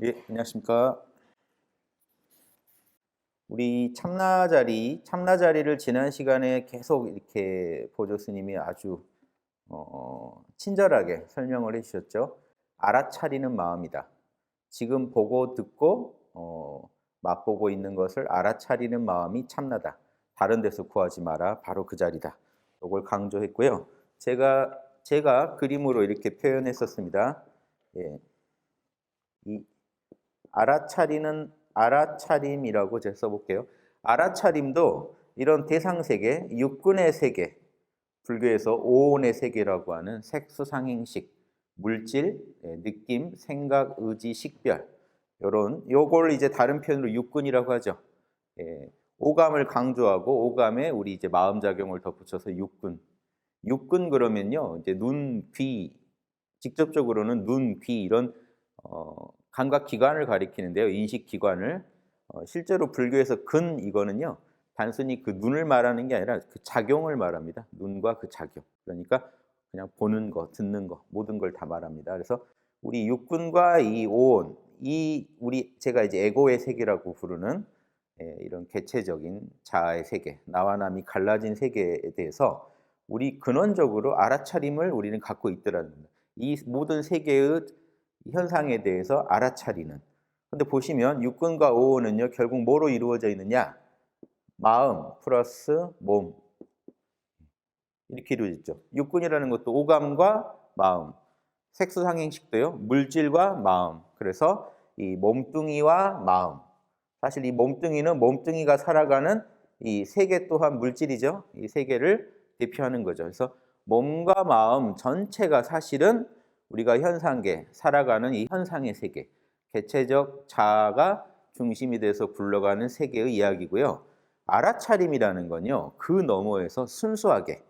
예, 안녕하십니까. 우리 참나자리를 지난 시간에 계속 이렇게 보조 스님이 아주 친절하게 설명을 해주셨죠. 알아차리는 마음이다. 지금 보고 듣고 맛보고 있는 것을 알아차리는 마음이 참나다. 다른 데서 구하지 마라. 바로 그 자리다. 이걸 강조했고요. 제가 그림으로 이렇게 표현했었습니다. 예, 이 알아차림이라고 제가 써볼게요. 알아차림도 이런 대상세계, 육근의 세계, 불교에서 오온의 세계라고 하는 색수상행식, 물질, 느낌, 생각, 의지, 식별 요걸 이제 다른 표현으로 육근이라고 하죠. 예, 오감을 강조하고 오감에 우리 이제 마음작용을 덧붙여서 육근. 육근 그러면요, 이제 눈, 귀, 직접적으로는 눈, 귀 이런 감각 기관을 가리키는데요. 인식 기관을. 실제로 불교에서 근 이거는요. 단순히 그 눈을 말하는 게 아니라 그 작용을 말합니다. 눈과 그 작용. 그러니까 그냥 보는 거, 듣는 거, 모든 걸 다 말합니다. 그래서 우리 육근과 이 오온, 제가 이제 에고의 세계라고 부르는 이런 개체적인 자아의 세계, 나와 남이 갈라진 세계에 대해서 우리 근원적으로 알아차림을 우리는 갖고 있더라는 겁니다. 이 모든 세계의 현상에 대해서 알아차리는. 근데 보시면 육근과 오온은요, 결국 뭐로 이루어져 있느냐? 마음 플러스 몸. 이렇게 이루어졌죠. 육근이라는 것도 오감과 마음. 색수상행식도요, 물질과 마음. 그래서 이 몸뚱이와 마음. 사실 이 몸뚱이는 몸뚱이가 살아가는 이 세계 또한 물질이죠. 이 세계를 대표하는 거죠. 그래서 몸과 마음 전체가 사실은 우리가 현상계, 살아가는 이 현상의 세계, 개체적 자아가 중심이 돼서 굴러가는 세계의 이야기고요. 알아차림이라는 건요, 그 너머에서 순수하게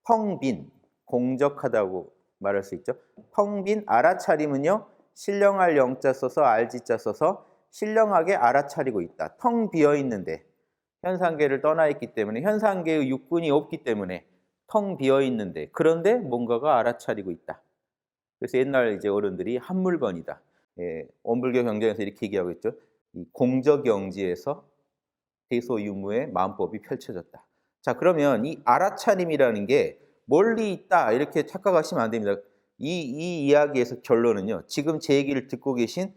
텅 빈, 공적하다고 말할 수 있죠. 텅 빈 알아차림은요, 신령할 영자 써서 알지자 써서 신령하게 알아차리고 있다. 텅 비어 있는데, 현상계를 떠나 있기 때문에, 현상계의 육군이 없기 때문에 텅 비어 있는데, 그런데 뭔가가 알아차리고 있다. 그래서 옛날 이제 어른들이 한 물건이다. 예, 원불교 경전에서 이렇게 얘기하고 있죠. 이 공적영지에서 대소유무의 마음법이 펼쳐졌다. 자, 그러면 이 알아차림이라는 게 멀리 있다 이렇게 착각하시면 안 됩니다. 이 이야기에서 결론은요, 지금 제 얘기를 듣고 계신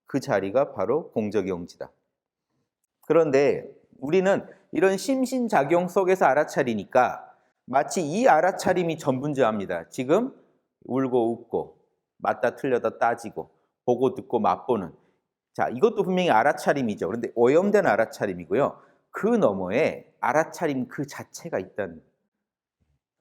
그 자리가 바로 공적영지다. 그런데 우리는 이런 심신작용 속에서 알아차리니까 마치 이 알아차림이 전부인 줄 압니다. 지금 울고 웃고 맞다 틀려다 따지고 보고 듣고 맛보는, 자, 이것도 분명히 알아차림이죠. 그런데 오염된 알아차림이고요. 그 너머에 알아차림 그 자체가 있다는,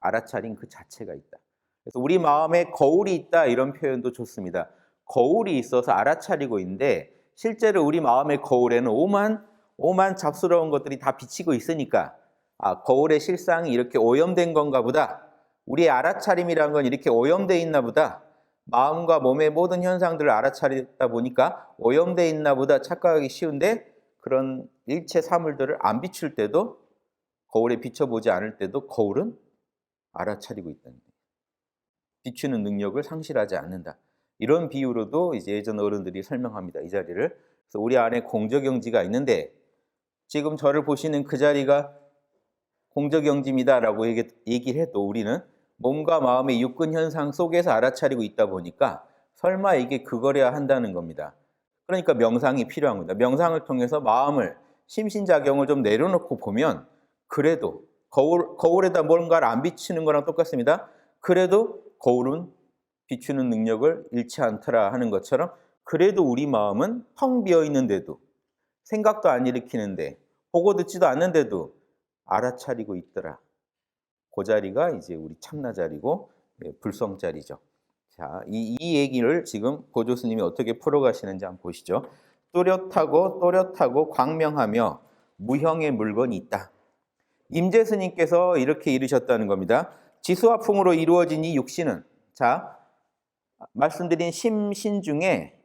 알아차림 그 자체가 있다. 그래서 우리 마음에 거울이 있다 이런 표현도 좋습니다. 거울이 있어서 알아차리고 있는데 실제로 우리 마음의 거울에는 오만 잡스러운 것들이 다 비치고 있으니까, 아, 거울의 실상이 이렇게 오염된 건가 보다. 우리의 알아차림이란 건 이렇게 오염돼 있나 보다. 마음과 몸의 모든 현상들을 알아차리다 보니까 오염돼 있나 보다 착각하기 쉬운데, 그런 일체 사물들을 안 비출 때도, 거울에 비춰보지 않을 때도 거울은 알아차리고 있다는 거예요. 비추는 능력을 상실하지 않는다. 이런 비유로도 이제 예전 어른들이 설명합니다. 이 자리를. 그래서 우리 안에 공적영지가 있는데 지금 저를 보시는 그 자리가 공적영지입니다라고 얘기를 해도 우리는 몸과 마음의 육근 현상 속에서 알아차리고 있다 보니까 설마 이게 그거래야 한다는 겁니다. 그러니까 명상이 필요한 겁니다. 명상을 통해서 마음을, 심신작용을 좀 내려놓고 보면 그래도 거울에다 뭔가를 안 비추는 거랑 똑같습니다. 그래도 거울은 비추는 능력을 잃지 않더라 하는 것처럼, 그래도 우리 마음은 텅 비어 있는데도, 생각도 안 일으키는데, 보고 듣지도 않는데도 알아차리고 있더라. 그 자리가 이제 우리 참나 자리고 불성 자리죠. 자, 이 얘기를 지금 보조 스님이 어떻게 풀어가시는지 한번 보시죠. 또렷하고 광명하며 무형의 물건이 있다. 임재 스님께서 이렇게 이르셨다는 겁니다. 지수화풍으로 이루어진 이 육신은, 자, 말씀드린 심신 중에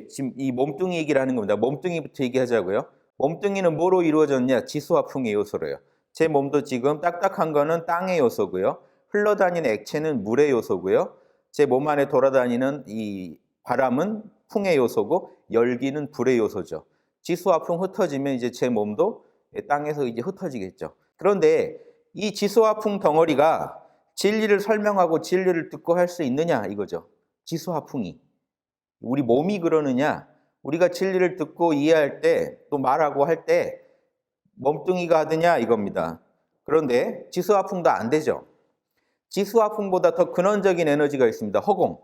지금 이 몸뚱이 얘기를 하는 겁니다. 몸뚱이부터 얘기하자고요. 몸뚱이는 뭐로 이루어졌냐? 지수화풍의 요소로요. 제 몸도 지금 딱딱한 거는 땅의 요소고요. 흘러다니는 액체는 물의 요소고요. 제 몸 안에 돌아다니는 이 바람은 풍의 요소고 열기는 불의 요소죠. 지수와 풍 흩어지면 이제 제 몸도 땅에서 이제 흩어지겠죠. 그런데 이 지수와 풍 덩어리가 진리를 설명하고 진리를 듣고 할 수 있느냐 이거죠. 지수와 풍이. 우리 몸이 그러느냐? 우리가 진리를 듣고 이해할 때 또 말하고 할 때 몸뚱이가 하느냐 이겁니다. 그런데 지수와 풍도 안 되죠. 지수와 풍보다 더 근원적인 에너지가 있습니다. 허공.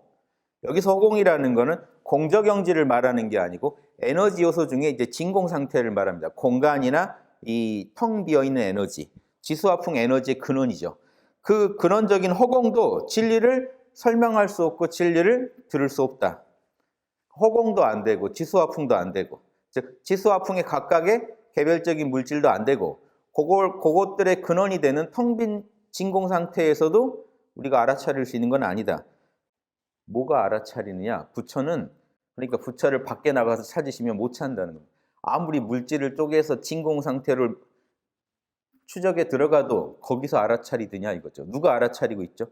여기서 허공이라는 거는 공적 영지를 말하는 게 아니고 에너지 요소 중에 이제 진공 상태를 말합니다. 공간이나 이 텅 비어 있는 에너지. 지수와 풍 에너지의 근원이죠. 그 근원적인 허공도 진리를 설명할 수 없고 진리를 들을 수 없다. 허공도 안 되고 지수와 풍도 안 되고, 즉 지수와 풍의 각각의 개별적인 물질도 안 되고, 그것들의 근원이 되는 텅 빈 진공 상태에서도 우리가 알아차릴 수 있는 건 아니다. 뭐가 알아차리느냐? 부처는, 그러니까 부처를 밖에 나가서 찾으시면 못 찾는다는 겁니다. 아무리 물질을 쪼개서 진공 상태를 추적에 들어가도 거기서 알아차리느냐 이거죠. 누가 알아차리고 있죠?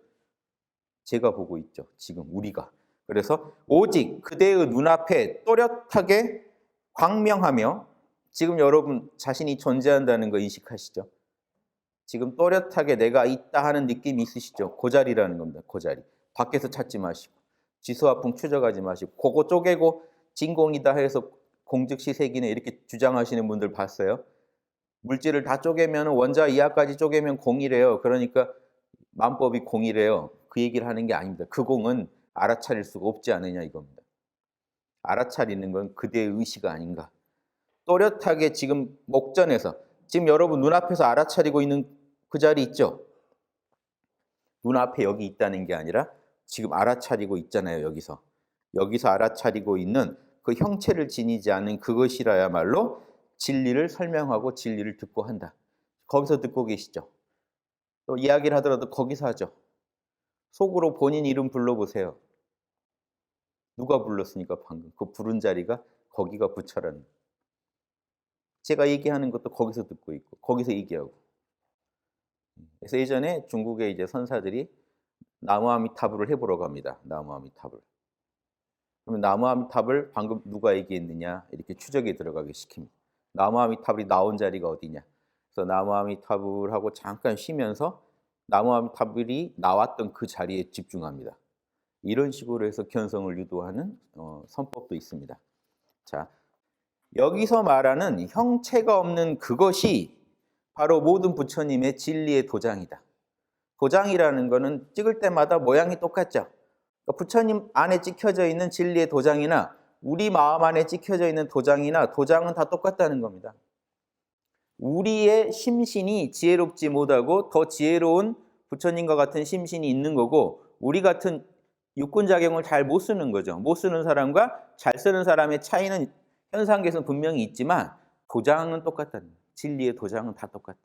제가 보고 있죠. 지금 우리가. 그래서 오직 그대의 눈앞에 또렷하게 광명하며, 지금 여러분 자신이 존재한다는 거 인식하시죠? 지금 또렷하게 내가 있다 하는 느낌이 있으시죠? 그 자리라는 겁니다. 그 자리. 밖에서 찾지 마시고 지수와 풍 추적하지 마시고 그거 쪼개고 진공이다 해서 공즉시색이네 이렇게 주장하시는 분들 봤어요? 물질을 다 쪼개면 원자 이하까지 쪼개면 공이래요. 그러니까 만법이 공이래요. 그 얘기를 하는 게 아닙니다. 그 공은 알아차릴 수가 없지 않느냐 이겁니다. 알아차리는 건 그대의 의시가 아닌가. 또렷하게 지금 목전에서, 지금 여러분 눈앞에서 알아차리고 있는 그 자리 있죠? 눈앞에 여기 있다는 게 아니라 지금 알아차리고 있잖아요. 여기서 알아차리고 있는 그 형체를 지니지 않는 그것이라야말로 진리를 설명하고 진리를 듣고 한다. 거기서 듣고 계시죠? 또 이야기를 하더라도 거기서 하죠. 속으로 본인 이름 불러보세요. 누가 불렀으니까 방금 그 부른 자리가 거기가 부처라는. 제가 얘기하는 것도 거기서 듣고 있고 거기서 얘기하고. 그래서 예전에 중국의 이제 선사들이 나무아미타불을 해보러 갑니다. 나무아미타불. 그러면 나무아미타불 방금 누가 얘기했느냐 이렇게 추적에 들어가게 시킵니다. 나무아미타불이 나온 자리가 어디냐. 그래서 나무아미타불하고 잠깐 쉬면서 나무아미타불이 나왔던 그 자리에 집중합니다. 이런 식으로 해서 견성을 유도하는 선법도 있습니다. 자, 여기서 말하는 형체가 없는 그것이 바로 모든 부처님의 진리의 도장이다. 도장이라는 거는 찍을 때마다 모양이 똑같죠. 그러니까 부처님 안에 찍혀져 있는 진리의 도장이나 우리 마음 안에 찍혀져 있는 도장이나 도장은 다 똑같다는 겁니다. 우리의 심신이 지혜롭지 못하고 더 지혜로운 부처님과 같은 심신이 있는 거고, 우리 같은 육군자경을 잘 못 쓰는 거죠. 못 쓰는 사람과 잘 쓰는 사람의 차이는 현상계에서는 분명히 있지만 도장은 똑같다는 거예요. 진리의 도장은 다 똑같다.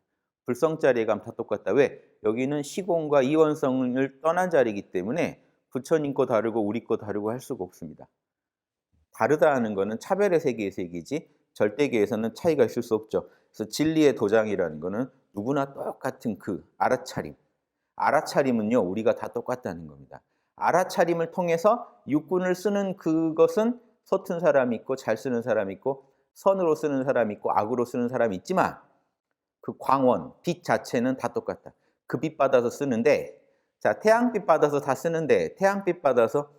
불성자리에 가면 다 똑같다. 왜? 여기는 시공과 이원성을 떠난 자리이기 때문에 부처님 거 다르고 우리 거 다르고 할 수가 없습니다. 다르다는 거는 차별의 세계에서 얘기지 절대계에서는 차이가 있을 수 없죠. 그래서 진리의 도장이라는 거는 누구나 똑같은 그 알아차림. 알아차림은요, 우리가 다 똑같다는 겁니다. 알아차림을 통해서 육군을 쓰는 그것은 서툰 사람이 있고 잘 쓰는 사람이 있고 선으로 쓰는 사람이 있고 악으로 쓰는 사람이 있지만 그 광원, 빛 자체는 다 똑같다. 그 빛 받아서 쓰는데, 자, 태양빛 받아서 다 쓰는데 태양빛 받아서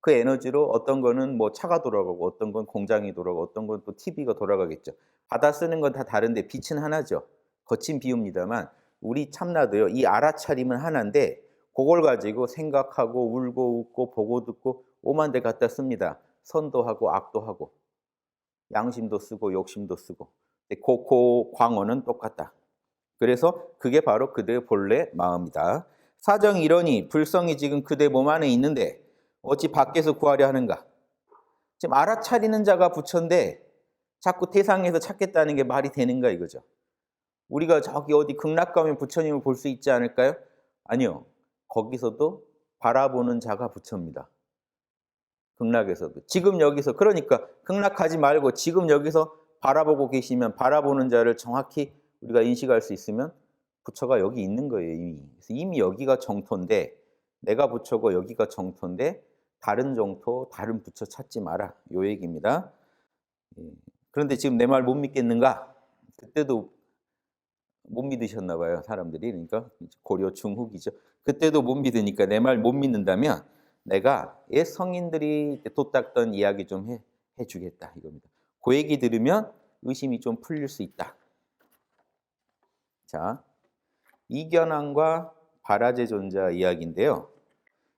그 에너지로 어떤 거는 뭐 차가 돌아가고 어떤 건 공장이 돌아가고 어떤 건 또 TV가 돌아가겠죠. 받아 쓰는 건 다 다른데 빛은 하나죠. 거친 비유입니다만 우리 참나도요. 이 알아차림은 하나인데 그걸 가지고 생각하고 울고 웃고 보고 듣고 오만 데 갖다 씁니다. 선도 하고 악도 하고 양심도 쓰고 욕심도 쓰고. 그 광어는 똑같다. 그래서 그게 바로 그대의 본래 마음이다. 사정이 이러니 불성이 지금 그대 몸 안에 있는데 어찌 밖에서 구하려 하는가. 지금 알아차리는 자가 부처인데 자꾸 태상에서 찾겠다는 게 말이 되는가 이거죠. 우리가 저기 어디 극락 가면 부처님을 볼 수 있지 않을까요? 아니요. 거기서도 바라보는 자가 부처입니다. 극락에서도. 지금 여기서, 그러니까 극락하지 말고 지금 여기서 바라보고 계시면 바라보는 자를 정확히 우리가 인식할 수 있으면 부처가 여기 있는 거예요, 이미. 그래서 이미 여기가 정토인데, 내가 부처고 여기가 정토인데 다른 정토, 다른 부처 찾지 마라. 요 얘기입니다. 예. 그런데 지금 내 말 못 믿겠는가? 그때도 못 믿으셨나 봐요, 사람들이. 그러니까 고려 중후기죠. 그때도 못 믿으니까 내 말 못 믿는다면 내가 옛 성인들이 도닦던 이야기 좀 해 주겠다 이겁니다. 그 얘기 들으면 의심이 좀 풀릴 수 있다. 자, 이견왕과 바라제존자 이야기인데요.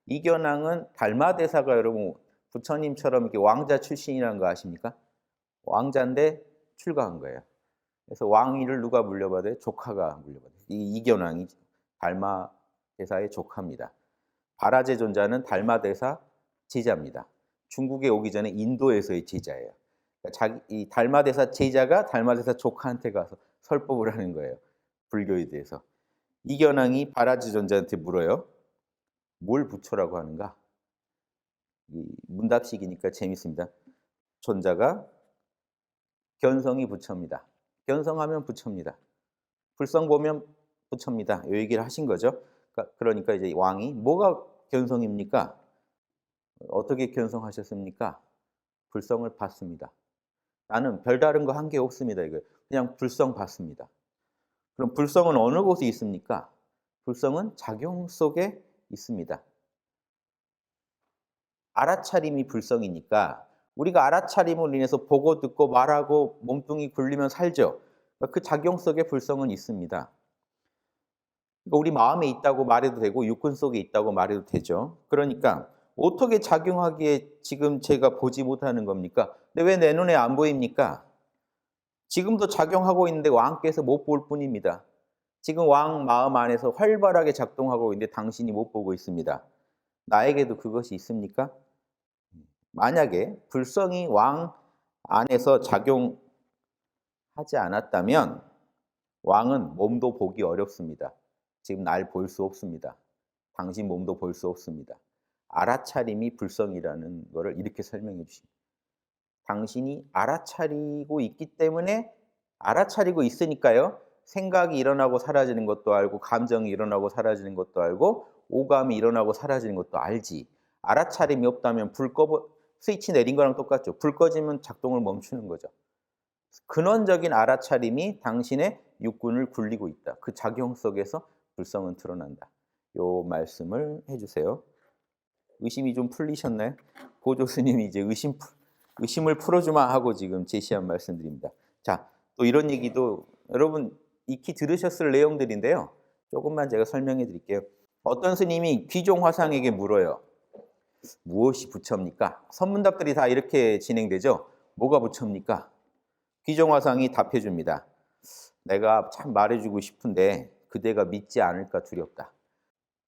이견왕은 달마대사가 여러분 부처님처럼 이렇게 왕자 출신이라는 거 아십니까? 왕자인데 출가한 거예요. 그래서 왕위를 누가 물려받아요? 조카가 물려받아요. 이 이견왕이 달마대사의 조카입니다. 바라제존자는 달마대사 제자입니다. 중국에 오기 전에 인도에서의 제자예요. 그러니까 이 달마대사 제자가 달마대사 조카한테 가서 설법을 하는 거예요. 불교에 대해서. 이견왕이 바라제존자한테 물어요. 뭘 부처라고 하는가? 이 문답식이니까 재밌습니다. 존자가 견성이 부처입니다. 견성하면 부처입니다. 불성 보면 부처입니다. 이 얘기를 하신 거죠. 그러니까 이제 왕이 뭐가 견성입니까? 어떻게 견성하셨습니까? 불성을 봤습니다. 나는 별다른 거 한 게 없습니다. 이거 그냥 불성 봤습니다. 그럼 불성은 어느 곳에 있습니까? 불성은 작용 속에 있습니다. 알아차림이 불성이니까 우리가 알아차림으로 인해서 보고 듣고 말하고 몸뚱이 굴리면 살죠. 그 작용 속에 불성은 있습니다. 그러니까 우리 마음에 있다고 말해도 되고 육군 속에 있다고 말해도 되죠. 그러니까 어떻게 작용하기에 지금 제가 보지 못하는 겁니까? 근데 왜 내 눈에 안 보입니까? 지금도 작용하고 있는데 왕께서 못 볼 뿐입니다. 지금 왕 마음 안에서 활발하게 작동하고 있는데 당신이 못 보고 있습니다. 나에게도 그것이 있습니까? 만약에 불성이 왕 안에서 작용하지 않았다면 왕은 몸도 보기 어렵습니다. 지금 날 볼 수 없습니다. 당신 몸도 볼 수 없습니다. 알아차림이 불성이라는 것을 이렇게 설명해 주십니다. 당신이 알아차리고 있기 때문에 알아차리고 있으니까요. 생각이 일어나고 사라지는 것도 알고 감정이 일어나고 사라지는 것도 알고 오감이 일어나고 사라지는 것도 알지. 알아차림이 없다면 스위치 내린 거랑 똑같죠. 불 꺼지면 작동을 멈추는 거죠. 근원적인 알아차림이 당신의 육군을 굴리고 있다. 그 작용 속에서 불성은 드러난다. 요 말씀을 해주세요. 의심이 좀 풀리셨나요? 보조 스님이 이제 의심을 풀어주마 하고 지금 제시한 말씀드립니다. 자, 또 이런 얘기도 여러분 익히 들으셨을 내용들인데요. 조금만 제가 설명해 드릴게요. 어떤 스님이 귀종 화상에게 물어요. 무엇이 부처입니까? 선문답들이 다 이렇게 진행되죠. 뭐가 부처입니까? 귀종 화상이 답해 줍니다. 내가 참 말해주고 싶은데 그대가 믿지 않을까 두렵다.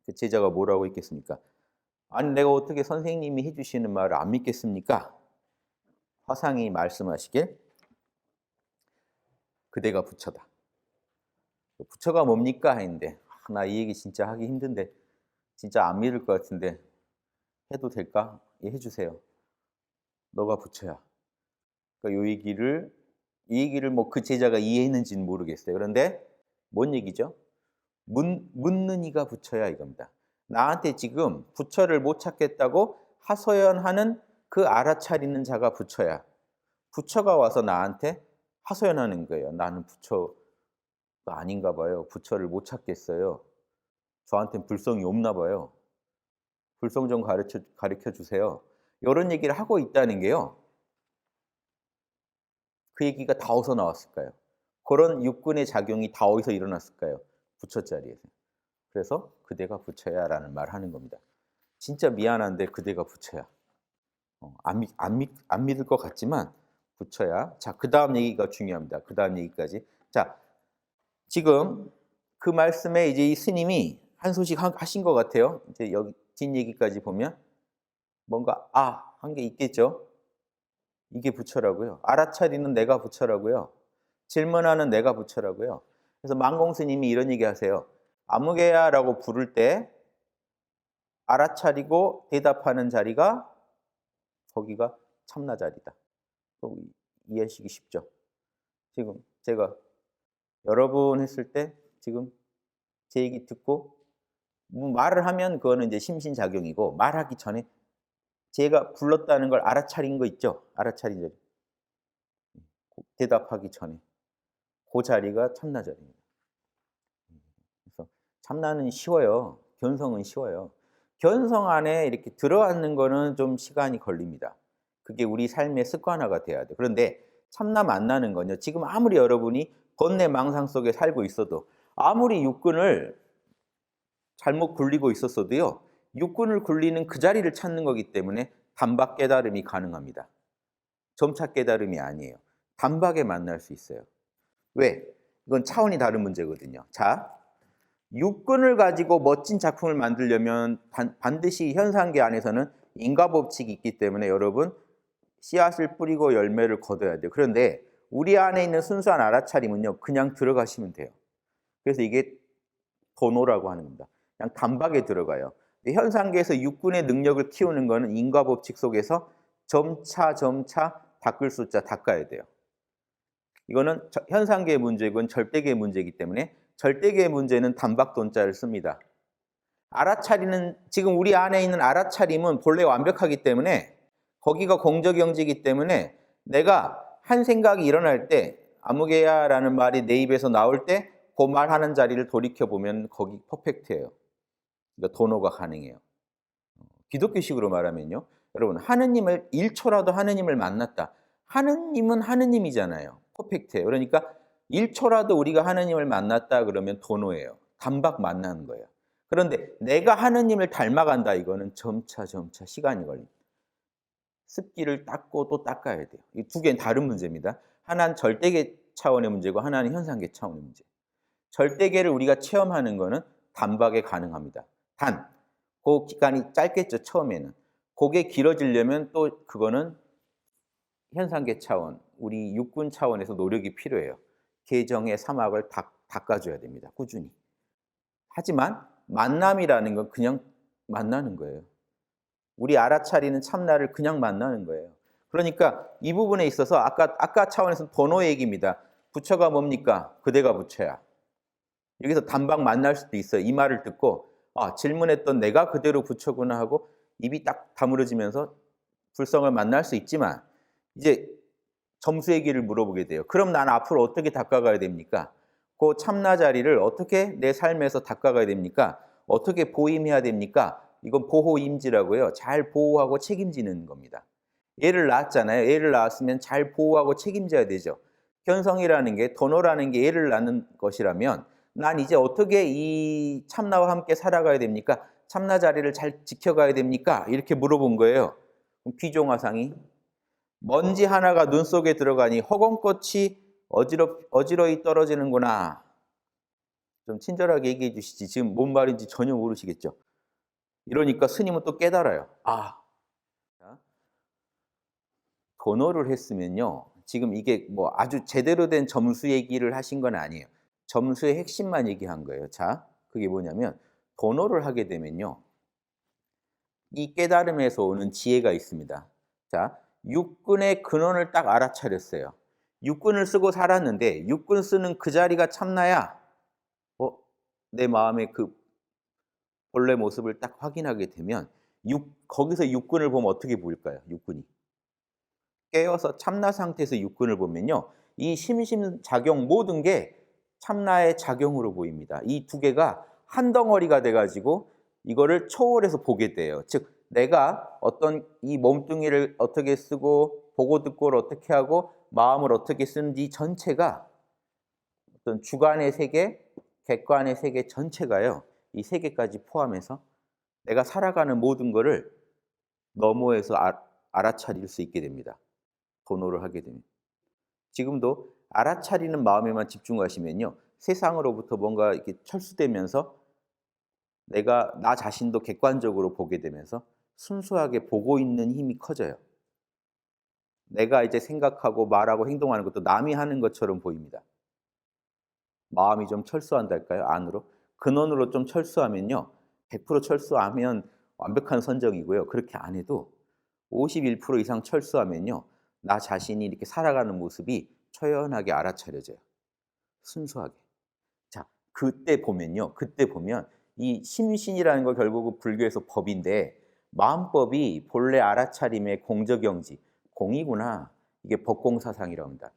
그 제자가 뭐라고 했겠습니까? 아니 내가 어떻게 선생님이 해주시는 말을 안 믿겠습니까? 화상이 말씀하시길 그대가 부처다. 부처가 뭡니까? 했는데 나 이 얘기 진짜 하기 힘든데 진짜 안 믿을 것 같은데 해도 될까? 예, 해주세요. 너가 부처야. 그러니까 이 얘기를 뭐 그 제자가 이해했는지는 모르겠어요. 그런데 뭔 얘기죠? 묻는 이가 부처야 이겁니다. 나한테 지금 부처를 못 찾겠다고 하소연하는 그 알아차리는 자가 부처야. 부처가 와서 나한테 하소연하는 거예요. 나는 부처가 아닌가 봐요. 부처를 못 찾겠어요. 저한테는 불성이 없나 봐요. 불성 좀 가르쳐 주세요. 이런 얘기를 하고 있다는 게요. 그 얘기가 다 어디서 나왔을까요? 그런 육군의 작용이 다 어디서 일어났을까요? 부처 자리에서. 그래서 그대가 부처야라는 말을 하는 겁니다. 진짜 미안한데 그대가 부처야. 안 믿을 것 같지만 부처야. 자, 그 다음 얘기가 중요합니다. 그 다음 얘기까지. 자, 지금 그 말씀에 이제 이 스님이 한 소식 하신 것 같아요. 이제 여기 뒷 얘기까지 보면 뭔가 한 게 있겠죠. 이게 부처라고요. 알아차리는 내가 부처라고요. 질문하는 내가 부처라고요. 그래서 만공 스님이 이런 얘기 하세요. 아무개야라고 부를 때 알아차리고 대답하는 자리가 거기가 참나 자리다. 이해하시기 쉽죠? 지금 제가 여러분 했을 때 지금 제 얘기 듣고 말을 하면 그거는 이제 심신작용이고 말하기 전에 제가 불렀다는 걸 알아차린 거 있죠? 알아차린 자리. 대답하기 전에. 그 자리가 참나 자리입니다. 그래서 참나는 쉬워요. 견성은 쉬워요. 견성 안에 이렇게 들어앉는 거는 좀 시간이 걸립니다. 그게 우리 삶의 습관화가 돼야 돼요. 그런데 참나 만나는 건요. 지금 아무리 여러분이 번뇌망상 속에 살고 있어도 아무리 육군을 잘못 굴리고 있었어도요. 육군을 굴리는 그 자리를 찾는 거기 때문에 단박 깨달음이 가능합니다. 점차 깨달음이 아니에요. 단박에 만날 수 있어요. 왜? 이건 차원이 다른 문제거든요. 자, 육군을 가지고 멋진 작품을 만들려면 반드시 현상계 안에서는 인과법칙이 있기 때문에 여러분 씨앗을 뿌리고 열매를 거둬야 돼요. 그런데 우리 안에 있는 순수한 알아차림은요. 그냥 들어가시면 돼요. 그래서 이게 도노라고 하는 겁니다. 그냥 단박에 들어가요. 현상계에서 육군의 능력을 키우는 거는 인과법칙 속에서 점차 닦을 숫자 닦아야 돼요. 이거는 현상계의 문제고 절대계의 문제이기 때문에 절대계의 문제는 단박돈자를 씁니다. 알아차리는 지금 우리 안에 있는 알아차림은 본래 완벽하기 때문에 거기가 공적영지이기 때문에 내가 한 생각이 일어날 때 아무개야라는 말이 내 입에서 나올 때 그 말하는 자리를 돌이켜보면 거기 퍼펙트예요. 그러니까 도노가 가능해요. 기독교식으로 말하면요. 여러분 하느님을 1초라도 하느님을 만났다. 하느님은 하느님이잖아요. 퍼펙트예요. 그러니까 1초라도 우리가 하느님을 만났다 그러면 도노예요. 단박 만나는 거예요. 그런데 내가 하느님을 닮아간다 이거는 점차 시간이 걸립니다. 습기를 닦고 또 닦아야 돼요. 이 두 개는 다른 문제입니다. 하나는 절대계 차원의 문제고 하나는 현상계 차원의 문제. 절대계를 우리가 체험하는 거는 단박에 가능합니다. 단, 그 기간이 짧겠죠, 처음에는. 그게 길어지려면 또 그거는 현상계 차원, 우리 육군 차원에서 노력이 필요해요. 계정의 사막을 닦아줘야 됩니다, 꾸준히. 하지만 만남이라는 건 그냥 만나는 거예요. 우리 알아차리는 참나를 그냥 만나는 거예요. 그러니까 이 부분에 있어서 아까 차원에서 도노 얘기입니다. 부처가 뭡니까? 그대가 부처야. 여기서 단박 만날 수도 있어요. 이 말을 듣고 질문했던 내가 그대로 부처구나 하고 입이 딱 다물어지면서 불성을 만날 수 있지만 이제 점수 얘기를 물어보게 돼요. 그럼 난 앞으로 어떻게 닦아가야 됩니까? 그 참나 자리를 어떻게 내 삶에서 닦아가야 됩니까? 어떻게 보임해야 됩니까? 이건 보호임지라고요. 잘 보호하고 책임지는 겁니다. 애를 낳았잖아요. 애를 낳았으면 잘 보호하고 책임져야 되죠. 견성이라는 게, 도노라는 게 애를 낳는 것이라면 난 이제 어떻게 이 참나와 함께 살아가야 됩니까? 참나 자리를 잘 지켜가야 됩니까? 이렇게 물어본 거예요. 귀종화상이 먼지 하나가 눈 속에 들어가니 허공꽃이 어지러이 떨어지는구나. 좀 친절하게 얘기해 주시지. 지금 뭔 말인지 전혀 모르시겠죠. 이러니까 스님은 또 깨달아요. 도노를 했으면요. 지금 이게 뭐 아주 제대로 된 점수 얘기를 하신 건 아니에요. 점수의 핵심만 얘기한 거예요. 자, 그게 뭐냐면 도노를 하게 되면요. 이 깨달음에서 오는 지혜가 있습니다. 자, 육군의 근원을 딱 알아차렸어요. 육군을 쓰고 살았는데 육군 쓰는 그 자리가 참나야. 내 마음의 그 본래 모습을 딱 확인하게 되면 거기서 육군을 보면 어떻게 보일까요? 육군이. 깨어서 참나 상태에서 육군을 보면요. 이 심심작용 모든 게 참나의 작용으로 보입니다. 이 두 개가 한 덩어리가 돼가지고 이거를 초월해서 보게 돼요. 즉 내가 어떤 이 몸뚱이를 어떻게 쓰고 보고 듣고를 어떻게 하고 마음을 어떻게 쓰는지 전체가 어떤 주관의 세계, 객관의 세계 전체가요. 이 세계까지 포함해서 내가 살아가는 모든 거를 너머에서 알아차릴 수 있게 됩니다. 도노를 하게 되면. 지금도 알아차리는 마음에만 집중하시면요. 세상으로부터 뭔가 이렇게 철수되면서 내가 나 자신도 객관적으로 보게 되면서 순수하게 보고 있는 힘이 커져요. 내가 이제 생각하고 말하고 행동하는 것도 남이 하는 것처럼 보입니다. 마음이 좀 철수한달까요? 안으로. 근원으로 좀 철수하면요. 100% 철수하면 완벽한 선정이고요. 그렇게 안 해도 51% 이상 철수하면요. 나 자신이 이렇게 살아가는 모습이 초연하게 알아차려져요. 순수하게. 자, 그때 보면 이 심신이라는 거 결국은 불교에서 법인데 마음법이 본래 알아차림의 공적영지, 공이구나. 이게 법공사상이라고 합니다.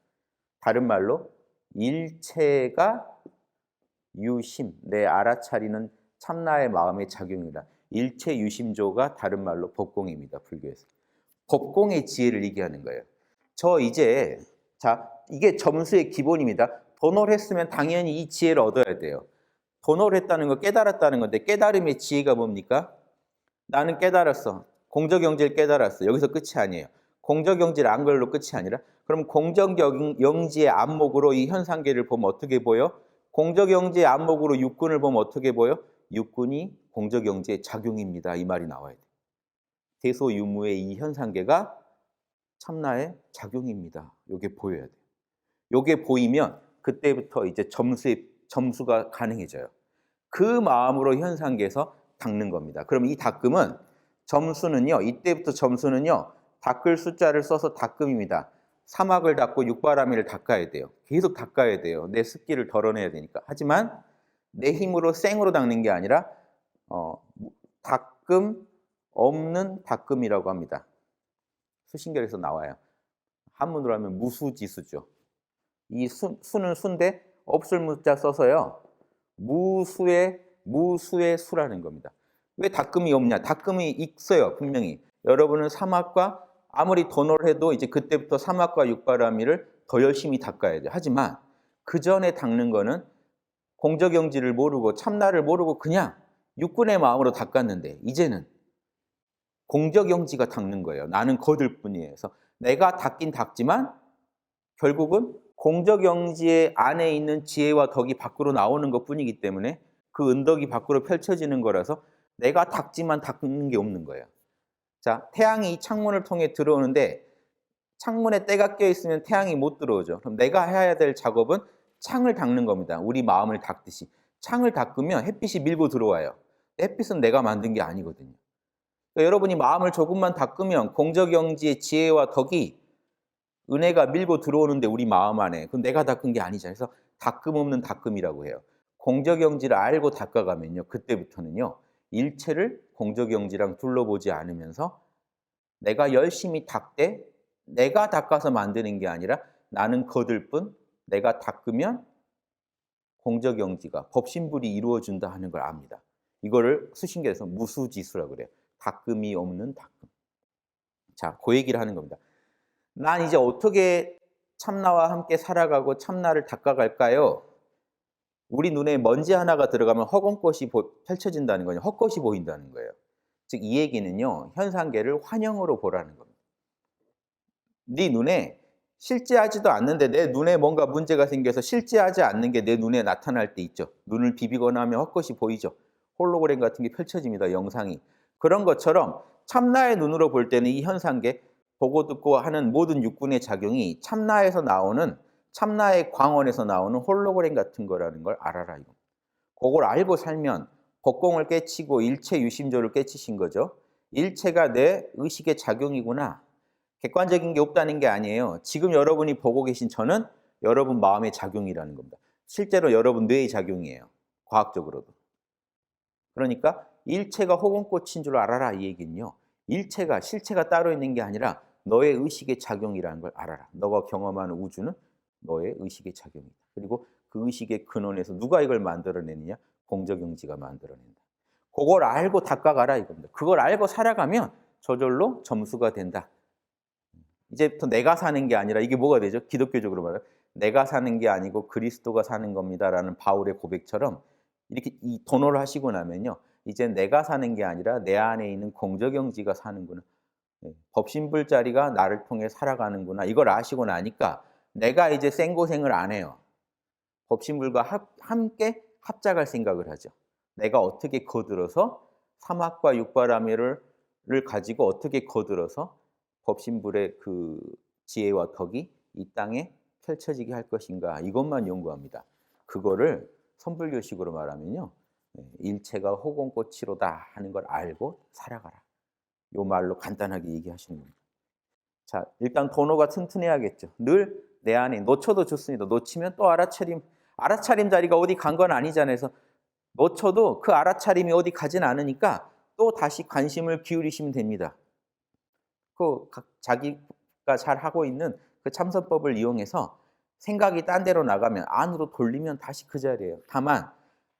다른 말로 일체가 유심, 내 알아차리는 참나의 마음의 작용이다. 일체 유심조가 다른 말로 법공입니다. 불교에서. 법공의 지혜를 얘기하는 거예요. 이게 점수의 기본입니다. 도노를 했으면 당연히 이 지혜를 얻어야 돼요. 도노를 했다는 거 깨달았다는 건데 깨달음의 지혜가 뭡니까? 나는 깨달았어. 공적영지를 깨달았어. 여기서 끝이 아니에요. 공적영지를 안 걸로 끝이 아니라 그럼 공적영지의 안목으로 이 현상계를 보면 어떻게 보여? 공적영지의 안목으로 육군을 보면 어떻게 보여? 육군이 공적영지의 작용입니다. 이 말이 나와야 돼요. 대소유무의 이 현상계가 참나의 작용입니다. 이게 보여야 돼요. 이게 보이면 그때부터 이제 점수가 가능해져요. 그 마음으로 현상계에서 닦는 겁니다. 그럼 이 닦음은 점수는요. 이때부터 점수는요. 닦을 숫자를 써서 닦음입니다. 사막을 닦고 육바라밀을 닦아야 돼요. 계속 닦아야 돼요. 내 습기를 덜어내야 되니까. 하지만 내 힘으로 생으로 닦는 게 아니라 닦음 없는 닦음이라고 합니다. 수신결에서 나와요. 한문으로 하면 무수지수죠. 이 수는 수인데 없을 무자 써서요. 무수의 수라는 겁니다. 왜 닦음이 없냐? 닦음이 있어요. 분명히. 여러분은 사막과 아무리 도노를 해도 이제 그때부터 사막과 육바라밀을 더 열심히 닦아야 돼요. 하지만 그 전에 닦는 거는 공적영지를 모르고 참나를 모르고 그냥 육군의 마음으로 닦았는데 이제는 공적영지가 닦는 거예요. 나는 거들 뿐이에요. 그래서 내가 닦긴 닦지만 결국은 공적영지의 안에 있는 지혜와 덕이 밖으로 나오는 것뿐이기 때문에 그 은덕이 밖으로 펼쳐지는 거라서 내가 닦지만 닦는 게 없는 거예요. 자, 태양이 이 창문을 통해 들어오는데 창문에 때가 껴 있으면 태양이 못 들어오죠. 그럼 내가 해야 될 작업은 창을 닦는 겁니다. 우리 마음을 닦듯이. 창을 닦으면 햇빛이 밀고 들어와요. 햇빛은 내가 만든 게 아니거든요. 그러니까 여러분이 마음을 조금만 닦으면 공적영지의 지혜와 덕이 은혜가 밀고 들어오는데 우리 마음 안에 그건 내가 닦은 게 아니잖아요. 그래서 닦음 없는 닦음이라고 해요. 공적영지를 알고 닦아가면요. 그때부터는요. 일체를 공적영지랑 둘러보지 않으면서 내가 열심히 닦되 내가 닦아서 만드는 게 아니라 나는 거들 뿐 내가 닦으면 공적영지가 법신불이 이루어진다 하는 걸 압니다. 이거를 수신계에서 무수지수라고 그래요. 닦음이 없는 닦음. 자, 그 얘기를 하는 겁니다. 난 이제 어떻게 참나와 함께 살아가고 참나를 닦아갈까요? 우리 눈에 먼지 하나가 들어가면 허공꽃이 펼쳐진다는 거예요. 헛것이 보인다는 거예요. 즉 이 얘기는요. 현상계를 환영으로 보라는 겁니다. 네 눈에 실제하지도 않는데 내 눈에 뭔가 문제가 생겨서 실제하지 않는 게 내 눈에 나타날 때 있죠. 눈을 비비거나 하면 헛것이 보이죠. 홀로그램 같은 게 펼쳐집니다. 영상이. 그런 것처럼 참나의 눈으로 볼 때는 이 현상계 보고 듣고 하는 모든 육군의 작용이 참나에서 나오는 참나의 광원에서 나오는 홀로그램 같은 거라는 걸 알아라. 이거. 그걸 알고 살면 법공을 깨치고 일체 유심조를 깨치신 거죠. 일체가 내 의식의 작용이구나. 객관적인 게 없다는 게 아니에요. 지금 여러분이 보고 계신 저는 여러분 마음의 작용이라는 겁니다. 실제로 여러분 뇌의 작용이에요. 과학적으로도. 그러니까 일체가 호공꽃인 줄 알아라 이 얘기는요. 일체가 실체가 따로 있는 게 아니라 너의 의식의 작용이라는 걸 알아라. 너가 경험하는 우주는 너의 의식의 작용이다. 그리고 그 의식의 근원에서 누가 이걸 만들어내느냐? 공적영지가 만들어낸다. 그걸 알고 닦아가라 이겁니다. 그걸 알고 살아가면 저절로 점수가 된다. 이제부터 내가 사는 게 아니라 이게 뭐가 되죠? 기독교적으로 말하면 내가 사는 게 아니고 그리스도가 사는 겁니다라는 바울의 고백처럼 이렇게 이 도노를 하시고 나면요. 이제 내가 사는 게 아니라 내 안에 있는 공적영지가 사는구나. 법신불자리가 나를 통해 살아가는구나. 이걸 아시고 나니까 내가 이제 생고생을 안 해요. 법신불과 함께 합작할 생각을 하죠. 내가 어떻게 거들어서 사막과 육바라밀을 가지고 어떻게 거들어서 법신불의 그 지혜와 덕이 이 땅에 펼쳐지게 할 것인가. 이것만 연구합니다. 그거를 선불교식으로 말하면요. 일체가 호공꽃이로다 하는 걸 알고 살아가라. 요 말로 간단하게 얘기하시는 겁니다. 자, 일단 도노가 튼튼해야겠죠. 늘 내 안에 놓쳐도 좋습니다. 놓치면 또 알아차림 자리가 어디 간 건 아니잖아요. 그래서 놓쳐도 그 알아차림이 어디 가진 않으니까 또 다시 관심을 기울이시면 됩니다. 자기가 잘 하고 있는 그 참선법을 이용해서 생각이 딴 데로 나가면 안으로 돌리면 다시 그 자리예요. 다만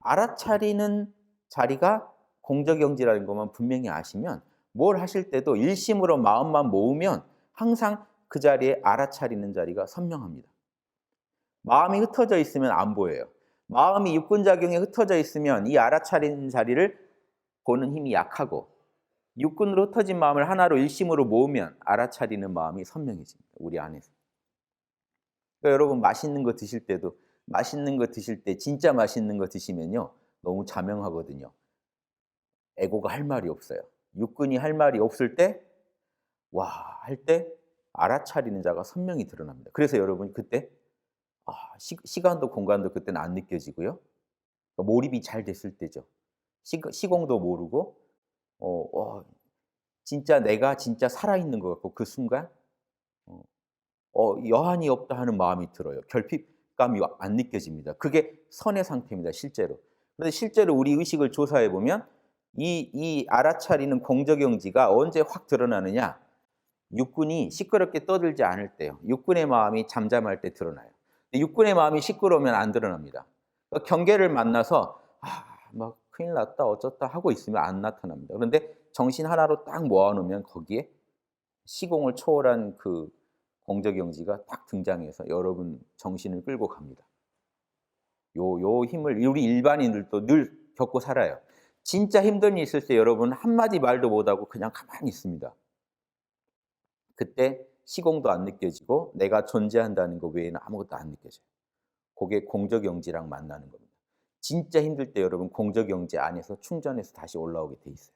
알아차리는 자리가 공적영지라는 것만 분명히 아시면 뭘 하실 때도 일심으로 마음만 모으면 항상 그 자리에 알아차리는 자리가 선명합니다. 마음이 흩어져 있으면 안 보여요. 마음이 육군작용에 흩어져 있으면 이 알아차리는 자리를 보는 힘이 약하고, 육군으로 흩어진 마음을 하나로 일심으로 모으면 알아차리는 마음이 선명해집니다. 우리 안에서. 그러니까 여러분 맛있는 거 드실 때도 맛있는 거 드실 때 진짜 맛있는 거 드시면요. 너무 자명하거든요. 에고가 할 말이 없어요. 육군이 할 말이 없을 때 와 할 때 알아차리는 자가 선명히 드러납니다. 그래서 여러분 그때 시간도 공간도 그때는 안 느껴지고요. 그러니까 몰입이 잘 됐을 때죠. 시공도 모르고 진짜 내가 진짜 살아있는 것 같고 그 순간 여한이 없다 하는 마음이 들어요. 결핍감이 안 느껴집니다. 그게 선의 상태입니다, 실제로. 그런데 실제로 우리 의식을 조사해 보면 이 알아차리는 공적영지가 언제 확 드러나느냐? 육군이 시끄럽게 떠들지 않을 때요. 육군의 마음이 잠잠할 때 드러나요. 육군의 마음이 시끄러우면 안 드러납니다. 그러니까 경계를 만나서 막 큰일 났다 어쩌다 하고 있으면 안 나타납니다. 그런데 정신 하나로 딱 모아 놓으면 거기에 시공을 초월한 그 공적영지가 딱 등장해서 여러분 정신을 끌고 갑니다. 요 힘을 우리 일반인들도 늘 겪고 살아요. 진짜 힘든 일 있을 때 여러분 한마디 말도 못하고 그냥 가만히 있습니다. 그때 시공도 안 느껴지고 내가 존재한다는 것 외에는 아무것도 안 느껴져요. 그게 공적영지랑 만나는 겁니다. 진짜 힘들 때 여러분 공적영지 안에서 충전해서 다시 올라오게 돼 있어요.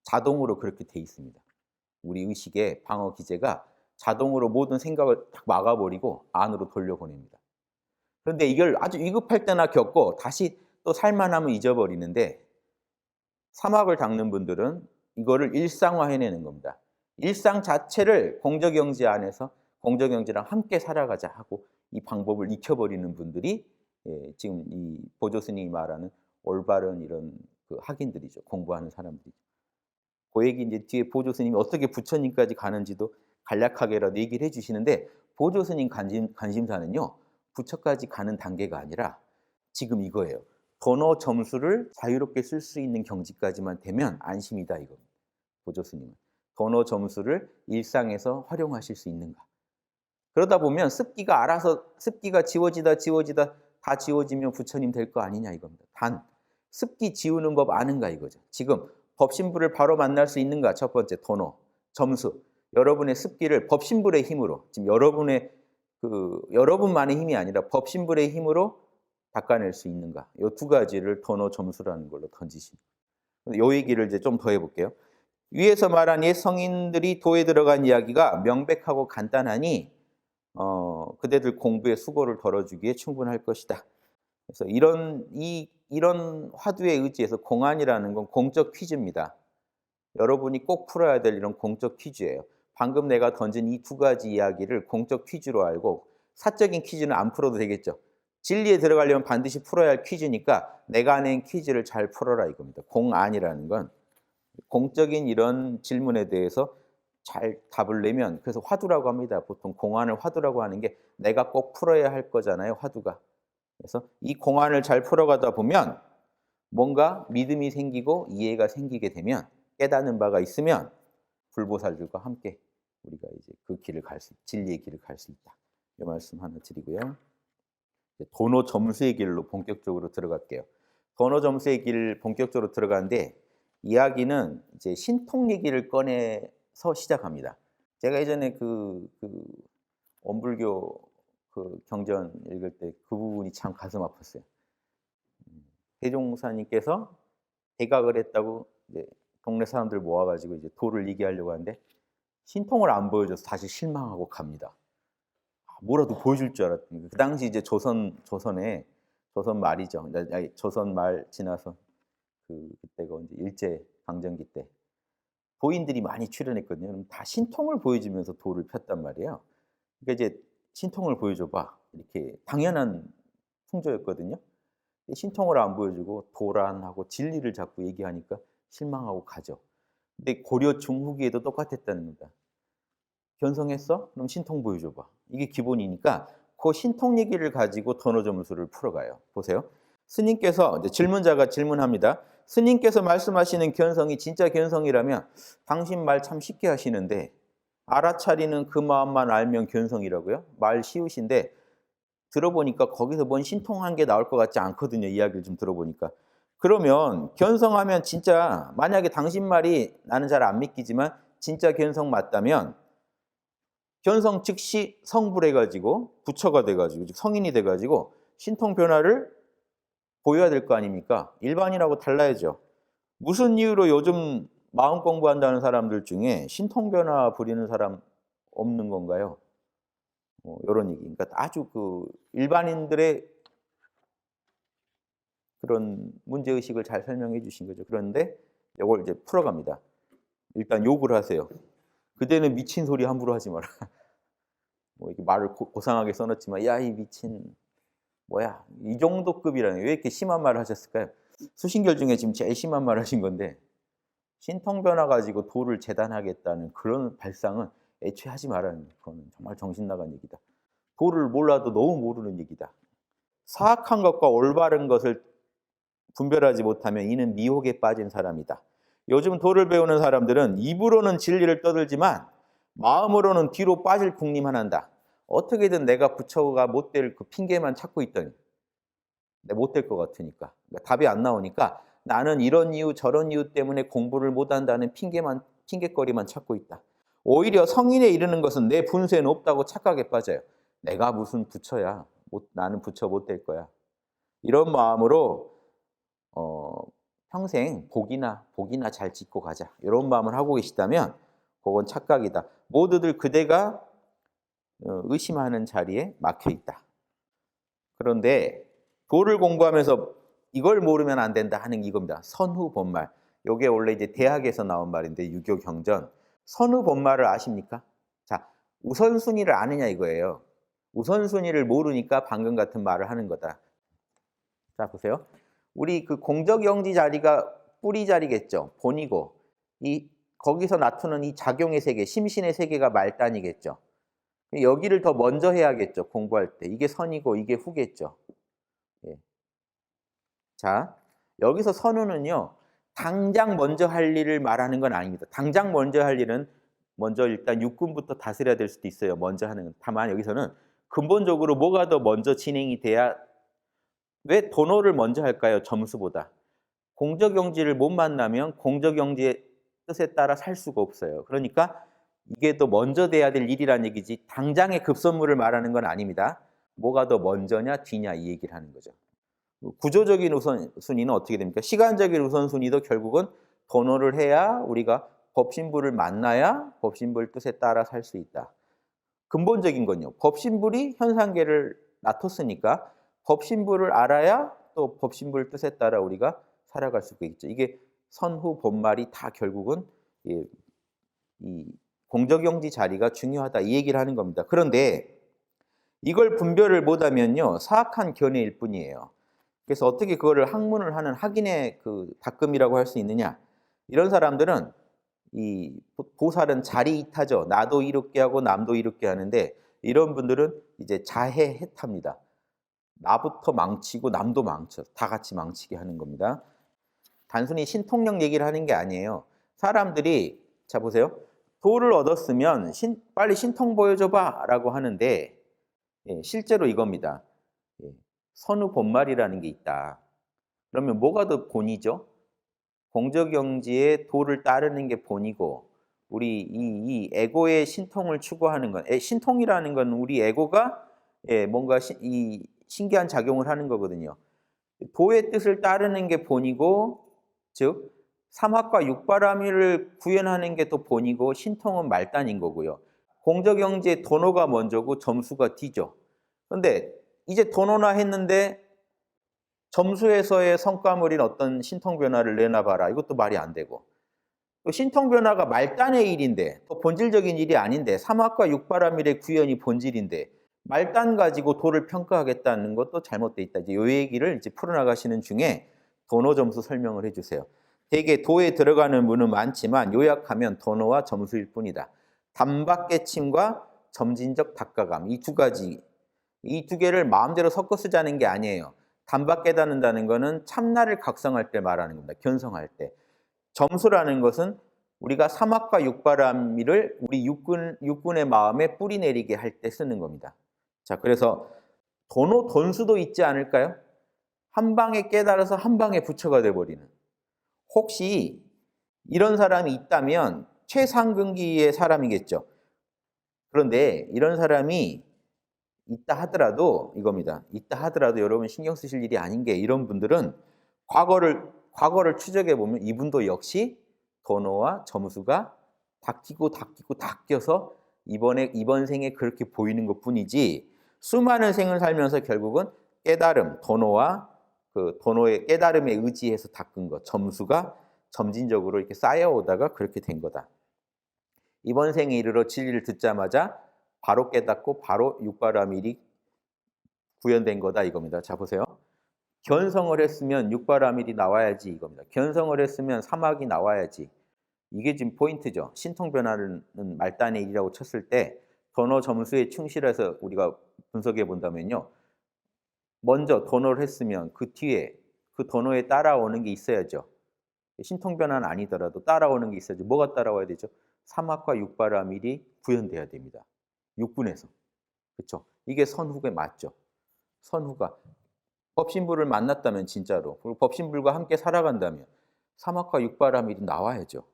자동으로 그렇게 돼 있습니다. 우리 의식의 방어 기제가 자동으로 모든 생각을 딱 막아버리고 안으로 돌려보냅니다. 그런데 이걸 아주 위급할 때나 겪고 다시 또 살만하면 잊어버리는데, 사막을 닦는 분들은 이거를 일상화해내는 겁니다. 일상 자체를 공적영지 안에서 공적영지랑 함께 살아가자 하고 이 방법을 익혀버리는 분들이 지금 이 보조 스님이 말하는 올바른 이런 그 학인들이죠. 공부하는 사람들이죠. 그 얘기 이제 뒤에 보조 스님이 어떻게 부처님까지 가는지도 간략하게라도 얘기를 해 주시는데, 보조 스님 관심사는요. 부처까지 가는 단계가 아니라 지금 이거예요. 번호 점수를 자유롭게 쓸 수 있는 경지까지만 되면 안심이다 이겁니다. 보조 스님은. 번호 점수를 일상에서 활용하실 수 있는가. 그러다 보면 습기가 알아서 습기가 지워지다 다 지워지면 부처님 될 거 아니냐 이겁니다. 단 습기 지우는 법 아는가 이거죠. 지금 법신불을 바로 만날 수 있는가? 첫 번째 번호, 점수. 여러분의 습기를 법신불의 힘으로, 지금 여러분만의 힘이 아니라 법신불의 힘으로 닦아낼 수 있는가? 이 두 가지를 번호, 점수라는 걸로 던지십니다. 이 얘기를 이제 좀 더 해볼게요. 위에서 말한 옛 성인들이 도에 들어간 이야기가 명백하고 간단하니 그대들 공부에 수고를 덜어주기에 충분할 것이다. 그래서 이런 화두에 의지해서 공안이라는 건 공적 퀴즈입니다. 여러분이 꼭 풀어야 될 이런 공적 퀴즈예요. 방금 내가 던진 이 두 가지 이야기를 공적 퀴즈로 알고, 사적인 퀴즈는 안 풀어도 되겠죠. 진리에 들어가려면 반드시 풀어야 할 퀴즈니까 내가 낸 퀴즈를 잘 풀어라 이겁니다. 공안이라는 건 공적인 이런 질문에 대해서 잘 답을 내면, 그래서 화두라고 합니다. 보통 공안을 화두라고 하는 게 내가 꼭 풀어야 할 거잖아요, 화두가. 그래서 이 공안을 잘 풀어가다 보면 뭔가 믿음이 생기고 이해가 생기게 되면, 깨닫는 바가 있으면 불보살들과 함께 우리가 이제 그 길을 진리의 길을 갈 수 있다. 이 말씀 하나 드리고요. 도노 점수의 길로 본격적으로 들어갈게요. 도노 점수의 길 본격적으로 들어가는데, 이야기는 이제 신통 얘기를 꺼내서 시작합니다. 제가 예전에 그 원불교 그 경전 읽을 때 그 부분이 참 가슴 아팠어요. 대종사님께서 대각을 했다고 이제 동네 사람들 모아가지고 이제 도를 얘기하려고 하는데 신통을 안 보여줘서 다시 실망하고 갑니다. 뭐라도 보여줄 줄 알았더니 그 당시 이제 조선 말이죠. 조선 말 지나서 그때가 이제 일제 강점기 때 도인들이 많이 출연했거든요. 그럼 다 신통을 보여주면서 도를 폈단 말이에요. 그러니까 이제 신통을 보여줘봐 이렇게 당연한 풍조였거든요. 신통을 안 보여주고 도란하고 진리를 자꾸 얘기하니까 실망하고 가죠. 근데 고려 중후기에도 똑같았다는 겁니다. 견성했어? 그럼 신통 보여줘봐. 이게 기본이니까 그 신통 얘기를 가지고 도노 점수를 풀어가요. 보세요. 스님께서 이제 질문자가 질문합니다. 스님께서 말씀하시는 견성이 진짜 견성이라면 당신 말 참 쉽게 하시는데 알아차리는 그 마음만 알면 견성이라고요? 말 쉬우신데 들어보니까 거기서 뭔 신통한 게 나올 것 같지 않거든요. 이야기를 좀 들어보니까. 그러면 견성하면 진짜 만약에 당신 말이 나는 잘 안 믿기지만 진짜 견성 맞다면 견성 즉시 성불해가지고 부처가 돼가지고 성인이 돼가지고 신통 변화를 보여야 될 거 아닙니까? 일반인하고 달라야죠. 무슨 이유로 요즘 마음 공부한다는 사람들 중에 신통 변화 부리는 사람 없는 건가요? 이런 얘기. 그러니까 아주 그 일반인들의 그런 문제 의식을 잘 설명해 주신 거죠. 그런데 이걸 이제 풀어갑니다. 일단 욕을 하세요. 그대는 미친 소리 함부로 하지 마라. 뭐 이렇게 말을 고상하게 써놨지만 야 이 미친 뭐야 이 정도 급이라는 왜 이렇게 심한 말을 하셨을까요? 수신결 중에 지금 제일 심한 말 하신 건데 신통 변화 가지고 도를 재단하겠다는 그런 발상은 애초에 하지 말라는 거예요. 그건 정말 정신 나간 얘기다. 도를 몰라도 너무 모르는 얘기다. 사악한 것과 올바른 것을 분별하지 못하면 이는 미혹에 빠진 사람이다. 요즘 도를 배우는 사람들은 입으로는 진리를 떠들지만 마음으로는 뒤로 빠질 궁리만 한다. 어떻게든 내가 부처가 못 될 그 핑계만 찾고 있더니 내가 못 될 것 같으니까 그러니까 답이 안 나오니까 나는 이런 이유 저런 이유 때문에 공부를 못한다는 핑계거리만 찾고 있다. 오히려 성인에 이르는 것은 내 분수에는 없다고 착각에 빠져요. 내가 무슨 부처야. 나는 부처 못 될 거야. 이런 마음으로 평생 복이나 잘 짓고 가자. 이런 마음을 하고 계시다면 그건 착각이다. 모두들 그대가 의심하는 자리에 막혀 있다. 그런데 도를 공부하면서 이걸 모르면 안 된다 하는 이겁니다. 선후본말. 이게 원래 이제 대학에서 나온 말인데 유교 경전. 선후본말을 아십니까? 자, 우선순위를 아느냐 이거예요. 우선순위를 모르니까 방금 같은 말을 하는 거다. 자, 보세요. 우리 그 공적영지 자리가 뿌리 자리겠죠. 본이고 거기서 나타나는 이 작용의 세계, 심신의 세계가 말단이겠죠. 여기를 더 먼저 해야겠죠. 공부할 때. 이게 선이고 이게 후겠죠. 예. 자, 여기서 선후는요. 당장 먼저 할 일을 말하는 건 아닙니다. 당장 먼저 할 일은 먼저 일단 육군부터 다스려야 될 수도 있어요. 먼저 하는 건. 다만 여기서는 근본적으로 뭐가 더 먼저 진행이 돼야 왜 도노를 먼저 할까요? 점수보다. 공적영지를 못 만나면 공적영지의 뜻에 따라 살 수가 없어요. 그러니까 이게 더 먼저 돼야 될 일이란 얘기지 당장의 급선무를 말하는 건 아닙니다. 뭐가 더 먼저냐 뒤냐 이 얘기를 하는 거죠. 구조적인 우선순위는 어떻게 됩니까? 시간적인 우선순위도 결국은 도노를 해야 우리가 법신부를 만나야 법신부의 뜻에 따라 살 수 있다. 근본적인 건요. 법신불이 현상계를 놔뒀으니까 법신부를 알아야 또 법신부의 뜻에 따라 우리가 살아갈 수가 있죠. 이게 선후 본말이 다 결국은 이 공적영지 자리가 중요하다 이 얘기를 하는 겁니다. 그런데 이걸 분별을 못하면요 사악한 견해일 뿐이에요. 그래서 어떻게 그거를 학문을 하는 학인의 그 닦음이라고 할 수 있느냐? 이런 사람들은 이 보살은 자리 이타죠. 나도 이롭게 하고 남도 이롭게 하는데 이런 분들은 이제 자해해탑니다. 나부터 망치고 남도 망쳐. 다 같이 망치게 하는 겁니다. 단순히 신통력 얘기를 하는 게 아니에요. 사람들이 자 보세요. 도를 얻었으면 빨리 신통 보여줘봐 라고 하는데 실제로 이겁니다. 선후본말이라는 게 있다. 그러면 뭐가 더 본이죠? 공적영지의 도를 따르는 게 본이고 우리 이 에고의 신통을 추구하는 건 신통이라는 건 우리 에고가 뭔가 이 신기한 작용을 하는 거거든요. 도의 뜻을 따르는 게 본이고 즉 삼학과 육바라밀을 구현하는 게 또 본이고 신통은 말단인 거고요. 공적영지의 도노가 먼저고 점수가 뒤죠. 그런데 이제 도노나 했는데 점수에서의 성과물인 어떤 신통 변화를 내놔봐라. 이것도 말이 안 되고. 또 신통 변화가 말단의 일인데 또 본질적인 일이 아닌데 삼학과 육바라밀의 구현이 본질인데 말단 가지고 도를 평가하겠다는 것도 잘못돼 있다. 이제 이 얘기를 이제 풀어나가시는 중에 도노 점수 설명을 해주세요. 대개 도에 들어가는 문은 많지만 요약하면 도노와 점수일 뿐이다. 단박깨침과 점진적 닦아감, 이 두 가지, 이 두 개를 마음대로 섞어 쓰자는 게 아니에요. 단박 깨닫는다는 거는 참나를 각성할 때 말하는 겁니다. 견성할 때. 점수라는 것은 우리가 사막과 육바라밀을 우리 육군의 마음에 뿌리 내리게 할 때 쓰는 겁니다. 자, 그래서 도노, 돈수도 있지 않을까요? 한 방에 깨달아서 한 방에 부처가 돼버리는. 혹시 이런 사람이 있다면 최상근기의 사람이겠죠. 그런데 이런 사람이 있다 하더라도 이겁니다. 있다 하더라도 여러분 신경 쓰실 일이 아닌 게, 이런 분들은 과거를 추적해 보면 이분도 역시 도노와 점수가 닦여서 이번 생에 그렇게 보이는 것뿐이지, 수많은 생을 살면서 결국은 깨달음, 도노의 깨달음에 의지해서 닦은 것, 점수가 점진적으로 이렇게 쌓여오다가 그렇게 된 거다. 이번 생에 이르러 진리를 듣자마자 바로 깨닫고 바로 육바라밀이 구현된 거다 이겁니다. 자, 보세요. 견성을 했으면 육바라밀이 나와야지 이겁니다. 견성을 했으면 사막이 나와야지. 이게 지금 포인트죠. 신통변화는 말단의 일이라고 쳤을 때 도노 점수에 충실해서 우리가 분석해 본다면요. 먼저 도노를 했으면 그 뒤에 그 도노에 따라오는 게 있어야죠. 신통변화는 아니더라도 따라오는 게 있어야죠. 뭐가 따라와야 되죠? 사막과 육바라밀이 구현돼야 됩니다. 육군에서. 그렇죠? 이게 선후가 맞죠. 선후가. 법신불을 만났다면 진짜로, 그리고 법신불과 함께 살아간다면 사막과 육바라밀이 나와야죠.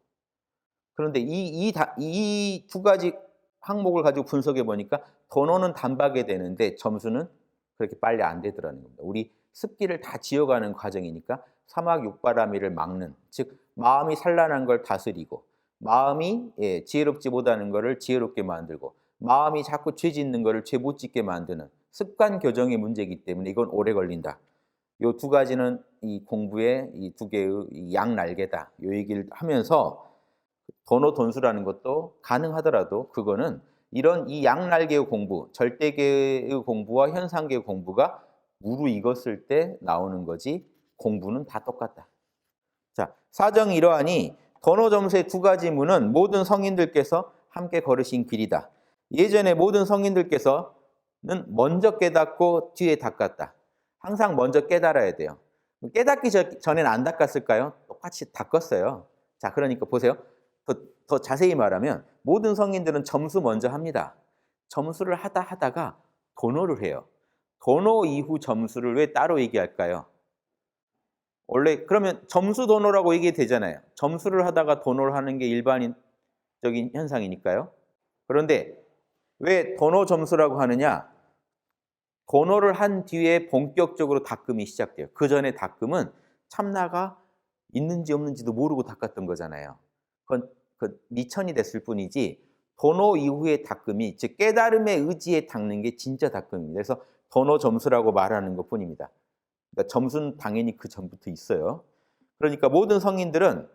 그런데 이 두 가지 항목을 가지고 분석해 보니까 도노는 단박에 되는데 점수는 그렇게 빨리 안 되더라는 겁니다. 우리 습기를 다 지어가는 과정이니까 사막 육바라밀을 막는, 즉 마음이 산란한 걸 다스리고, 마음이 지혜롭지 못하는 것을 지혜롭게 만들고, 마음이 자꾸 죄 짓는 것을 죄 못 짓게 만드는 습관 교정의 문제이기 때문에 이건 오래 걸린다. 요 두 가지는 이 공부의 이 두 개의 양날개다. 요 얘기를 하면서 도노 돈수라는 것도 가능하더라도 그거는 이런 이 양날개의 공부, 절대계의 공부와 현상계의 공부가 무르익었을 때 나오는 거지, 공부는 다 똑같다. 자, 사정이 이러하니 도노 점수의 두 가지 문은 모든 성인들께서 함께 걸으신 길이다. 예전에 모든 성인들께서는 먼저 깨닫고 뒤에 닦았다. 항상 먼저 깨달아야 돼요. 깨닫기 전에는 안 닦았을까요? 똑같이 닦았어요. 자, 그러니까 보세요. 더 자세히 말하면 모든 성인들은 점수 먼저 합니다. 점수를 하다가 도노를 해요. 도노 이후 점수를 왜 따로 얘기할까요? 원래 그러면 점수 도노라고 얘기 되잖아요. 점수를 하다가 도노를 하는 게 일반적인 현상이니까요. 그런데 왜 도노 점수라고 하느냐? 도노를 한 뒤에 본격적으로 닦음이 시작돼요. 그 전에 닦음은 참나가 있는지 없는지도 모르고 닦았던 거잖아요. 그건 미천이 됐을 뿐이지, 도노 이후의 닦음이, 즉 깨달음의 의지에 닦는 게 진짜 닦음입니다. 그래서 도노 점수라고 말하는 것뿐입니다. 그러니까 점수는 당연히 그 전부터 있어요. 그러니까 모든 성인들은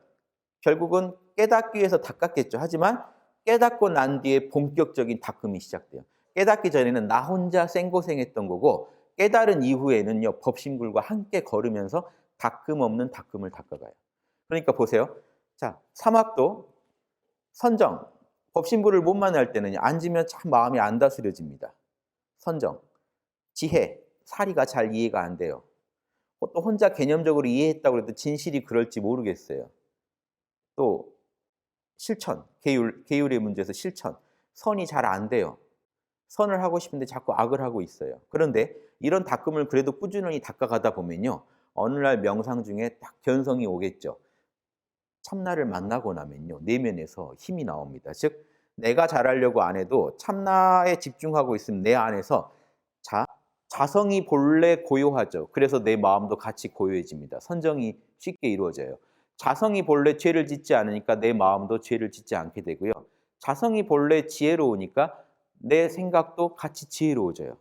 결국은 깨닫기 위해서 닦았겠죠. 하지만 깨닫고 난 뒤에 본격적인 닦음이 시작돼요. 깨닫기 전에는 나 혼자 생고생했던 거고, 깨달은 이후에는요, 법신불과 함께 걸으면서 닦음 없는 닦음을 닦아가요. 그러니까 보세요. 자, 사막도 선정, 법신불을 못 만날 때는 앉으면 참 마음이 안 다스려집니다. 선정, 지혜, 사리가 잘 이해가 안 돼요. 또 혼자 개념적으로 이해했다고 해도 진실이 그럴지 모르겠어요. 또 실천, 계율의 문제에서 실천, 선이 잘 안 돼요. 선을 하고 싶은데 자꾸 악을 하고 있어요. 그런데 이런 닦음을 그래도 꾸준히 닦아가다 보면요, 어느 날 명상 중에 딱 견성이 오겠죠. 참나를 만나고 나면요, 내면에서 힘이 나옵니다. 즉 내가 잘하려고 안 해도 참나에 집중하고 있으면 내 안에서 자성이 본래 고요하죠. 그래서 내 마음도 같이 고요해집니다. 선정이 쉽게 이루어져요. 자성이 본래 죄를 짓지 않으니까 내 마음도 죄를 짓지 않게 되고요. 자성이 본래 지혜로우니까 내 생각도 같이 지혜로워져요.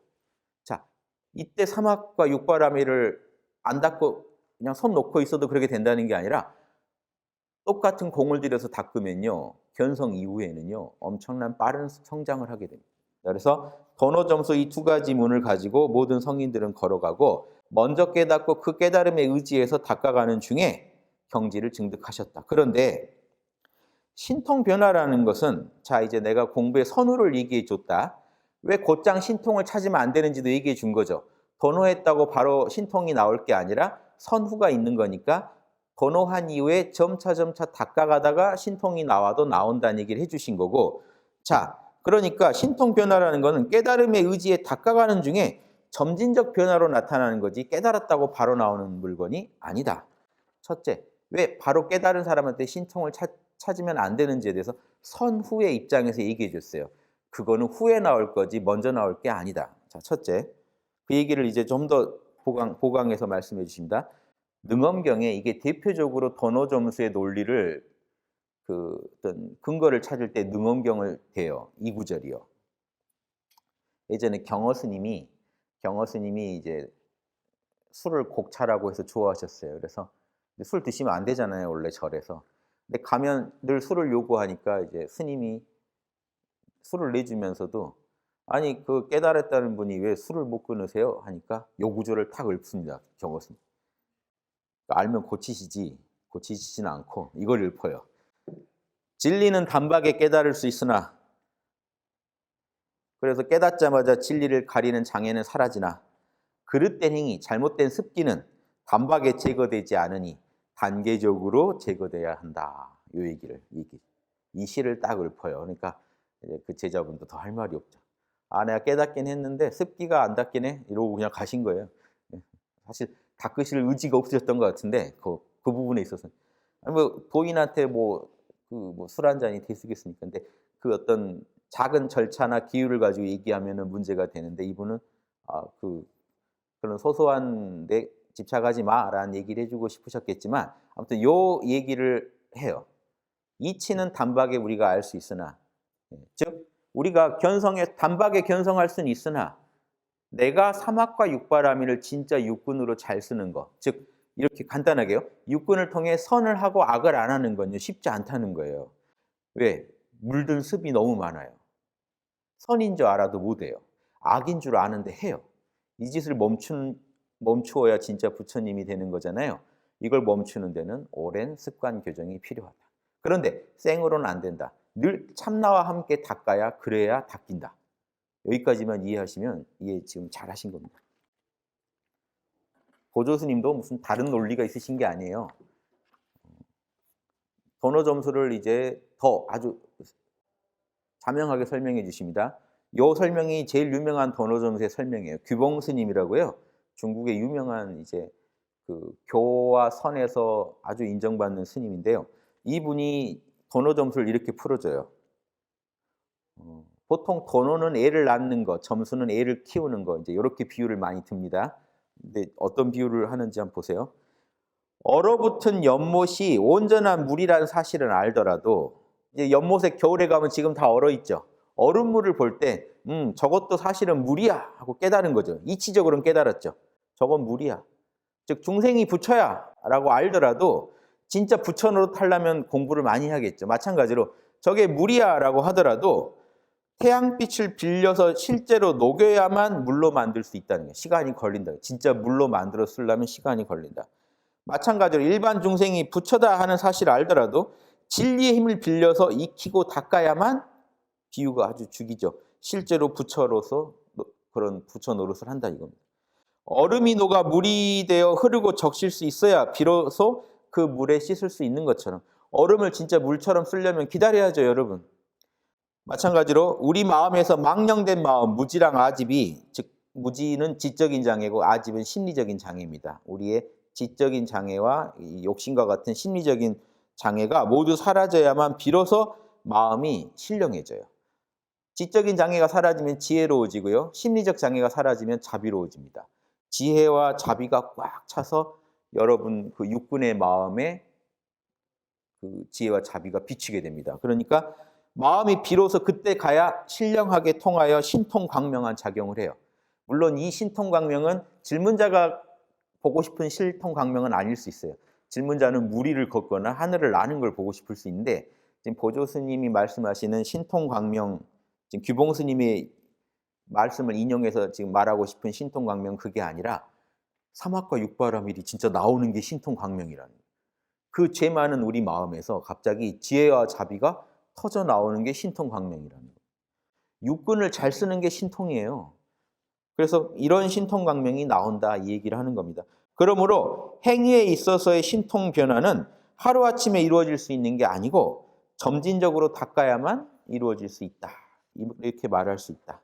자, 이때 사막과 육바라밀을 안 닦고 그냥 손 놓고 있어도 그렇게 된다는 게 아니라, 똑같은 공을 들여서 닦으면요, 견성 이후에는요, 엄청난 빠른 성장을 하게 됩니다. 그래서 도노 점수 이 두 가지 문을 가지고 모든 성인들은 걸어가고, 먼저 깨닫고 그 깨달음에 의지해서 닦아가는 중에 경지를 증득하셨다. 그런데 신통 변화라는 것은 자 이제 내가 공부의 선후를 얘기해 줬다. 왜 곧장 신통을 찾으면 안 되는지도 얘기해 준 거죠. 도노했다고 바로 신통이 나올 게 아니라 선후가 있는 거니까 도노한 이후에 점차 닦아가다가 신통이 나와도 나온다는 얘기를 해 주신 거고 자 그러니까 신통 변화라는 거는 깨달음의 의지에 닦아가는 중에 점진적 변화로 나타나는 거지 깨달았다고 바로 나오는 물건이 아니다. 첫째, 왜 바로 깨달은 사람한테 신통을 찾으면 안 되는지에 대해서 선후의 입장에서 얘기해 줬어요. 그거는 후에 나올 거지 먼저 나올 게 아니다. 자, 첫째. 그 얘기를 이제 좀 더 보강해서 말씀해 주십니다. 능엄경에 이게 대표적으로 도노점수의 논리를 그 어떤 근거를 찾을 때 능엄경을 대요. 이 구절이요. 예전에 경어 스님이 이제 술을 곡차라고 해서 좋아하셨어요. 그래서 술 드시면 안 되잖아요, 원래 절에서. 근데 가면 늘 술을 요구하니까 이제 스님이 술을 내주면서도 아니 그 깨달았다는 분이 왜 술을 못 끊으세요? 하니까 요 구절을 탁 읊습니다. 경어 스님. 알면 고치시지는 않고 이걸 읊어요. 진리는 단박에 깨달을 수 있으나 그래서 깨닫자마자 진리를 가리는 장애는 사라지나 그릇된 행위, 잘못된 습기는 단박에 제거되지 않으니 단계적으로 제거돼야 한다. 이 시를 딱 읊어요. 그러니까 이제 그 제자분도 더 할 말이 없죠. 아, 내가 깨닫긴 했는데 습기가 안 닦이네 이러고 그냥 가신 거예요. 사실 닦으실 의지가 없으셨던 것 같은데 그 부분에 있어서 뭐 도인한테 술 한 잔이 대수겠습니까? 근데 그 어떤 작은 절차나 기율을 가지고 얘기하면은 문제가 되는데 이분은 그런 소소한 데 집착하지 마라는 얘기를 해주고 싶으셨겠지만 아무튼 요 얘기를 해요. 이치는 단박에 우리가 알 수 있으나 즉 우리가 단박에 견성할 수는 있으나 내가 삼학과 육바라밀을 진짜 육군으로 잘 쓰는 거. 즉 이렇게 간단하게요. 육군을 통해 선을 하고 악을 안 하는 건요. 쉽지 않다는 거예요. 왜? 물든 습이 너무 많아요. 선인 줄 알아도 못 해요. 악인 줄 아는데 해요. 이 짓을 멈추어야 진짜 부처님이 되는 거잖아요. 이걸 멈추는 데는 오랜 습관 교정이 필요하다. 그런데 생으로는 안 된다. 늘 참나와 함께 닦아야 그래야 닦인다. 여기까지만 이해하시면 이해 지금 잘하신 겁니다. 고조 스님도 무슨 다른 논리가 있으신 게 아니에요. 도노 점수를 이제 더 아주 자명하게 설명해 주십니다. 요 설명이 제일 유명한 도노 점수의 설명이에요. 규봉 스님이라고요. 중국의 유명한 이제 그 교와 선에서 아주 인정받는 스님인데요. 이분이 도노 점수를 이렇게 풀어줘요. 보통 도노는 애를 낳는 거, 점수는 애를 키우는 거, 이제 이렇게 비유를 많이 듭니다. 근데 어떤 비유를 하는지 한번 보세요. 얼어붙은 연못이 온전한 물이라는 사실은 알더라도 이제 연못에 겨울에 가면 지금 다 얼어 있죠. 얼음물을 볼 때, 저것도 사실은 물이야 하고 깨달은 거죠. 이치적으로는 깨달았죠. 저건 물이야. 즉 중생이 부처야라고 알더라도 진짜 부처 노릇하려면 공부를 많이 해야겠죠. 마찬가지로 저게 물이야라고 하더라도 태양빛을 빌려서 실제로 녹여야만 물로 만들 수 있다는 게 시간이 걸린다. 진짜 물로 만들어 쓰려면 시간이 걸린다. 마찬가지로 일반 중생이 부처다 하는 사실을 알더라도 진리의 힘을 빌려서 익히고 닦아야만 비유가 아주 죽이죠. 실제로 부처로서 그런 부처 노릇을 한다 이겁니다. 얼음이 녹아 물이 되어 흐르고 적실 수 있어야 비로소 그 물에 씻을 수 있는 것처럼 얼음을 진짜 물처럼 쓰려면 기다려야죠, 여러분. 마찬가지로 우리 마음에서 망령된 마음, 무지랑 아집이, 즉 무지는 지적인 장애고 아집은 심리적인 장애입니다. 우리의 지적인 장애와 욕심과 같은 심리적인 장애가 모두 사라져야만 비로소 마음이 신령해져요. 지적인 장애가 사라지면 지혜로워지고요. 심리적 장애가 사라지면 자비로워집니다. 지혜와 자비가 꽉 차서 여러분 그 육군의 마음에 그 지혜와 자비가 비치게 됩니다. 그러니까 마음이 비로소 그때 가야 신령하게 통하여 신통광명한 작용을 해요. 물론 이 신통광명은 질문자가 보고 싶은 신통광명은 아닐 수 있어요. 질문자는 무리를 걷거나 하늘을 나는 걸 보고 싶을 수 있는데 지금 보조 스님이 말씀하시는 신통광명, 지금 규봉 스님의 말씀을 인용해서 지금 말하고 싶은 신통광명 그게 아니라 삼학과 육바라밀이 진짜 나오는 게 신통광명이라는 거예요. 그 죄 많은 우리 마음에서 갑자기 지혜와 자비가 터져 나오는 게 신통광명이라는 거예요. 육군을 잘 쓰는 게 신통이에요. 그래서 이런 신통광명이 나온다 이 얘기를 하는 겁니다. 그러므로 행위에 있어서의 신통 변화는 하루아침에 이루어질 수 있는 게 아니고 점진적으로 닦아야만 이루어질 수 있다. 이렇게 말할 수 있다.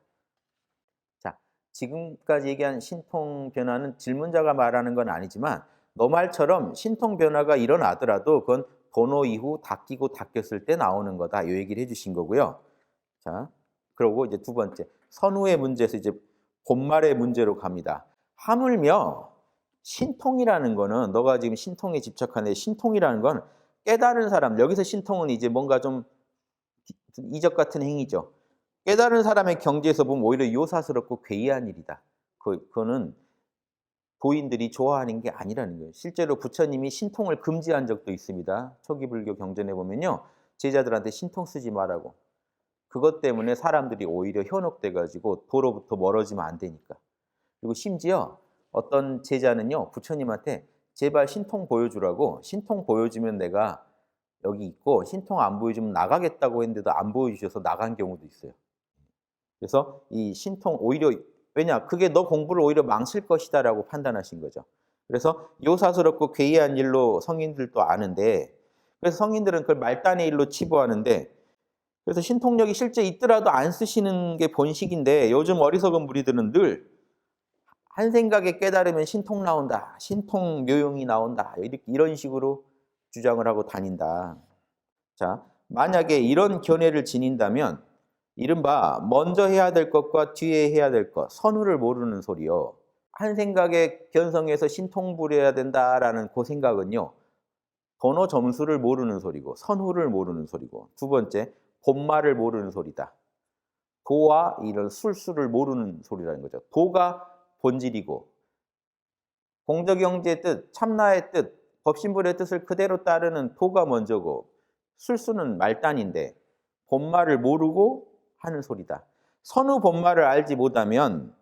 자, 지금까지 얘기한 신통 변화는 질문자가 말하는 건 아니지만 너 말처럼 신통 변화가 일어나더라도 그건 번호 이후 닦이고 닦였을 때 나오는 거다. 이 얘기를 해주신 거고요. 자, 그러고 이제 두 번째 선후의 문제에서 이제 본말의 문제로 갑니다. 하물며 신통이라는 거는 너가 지금 신통에 집착하는데 신통이라는 건 깨달은 사람, 여기서 신통은 이제 뭔가 좀 이적 같은 행위죠. 깨달은 사람의 경지에서 보면 오히려 요사스럽고 괴이한 일이다. 그거는 도인들이 좋아하는 게 아니라는 거예요. 실제로 부처님이 신통을 금지한 적도 있습니다. 초기 불교 경전에 보면요. 제자들한테 신통 쓰지 말라고. 그것 때문에 사람들이 오히려 현혹돼가지고 도로부터 멀어지면 안 되니까. 그리고 심지어 어떤 제자는요. 부처님한테 제발 신통 보여주라고 신통 보여주면 내가 여기 있고 신통 안 보여주면 나가겠다고 했는데도 안 보여주셔서 나간 경우도 있어요. 그래서 이 신통 오히려 왜냐? 그게 너 공부를 오히려 망칠 것이다라고 판단하신 거죠. 그래서 요사스럽고 괴이한 일로 성인들도 아는데 그래서 성인들은 그걸 말단의 일로 치부하는데 그래서 신통력이 실제 있더라도 안 쓰시는 게 본식인데 요즘 어리석은 무리들은 늘 한 생각에 깨달으면 신통 나온다. 신통 묘용이 나온다. 이런 식으로 주장을 하고 다닌다. 자, 만약에 이런 견해를 지닌다면 이른바 먼저 해야 될 것과 뒤에 해야 될 것, 선후를 모르는 소리요. 한 생각에 견성해서 신통 부려야 된다라는 그 생각은요. 번호 점수를 모르는 소리고 선후를 모르는 소리고 두 번째, 본말을 모르는 소리다. 도와 이런 술수를 모르는 소리라는 거죠. 도가 본질이고 공덕영지의 뜻, 참나의 뜻, 법신불의 뜻을 그대로 따르는 도가 먼저고 술수는 말단인데 본말을 모르고 하는 소리다. 선후 본말을 알지 못하면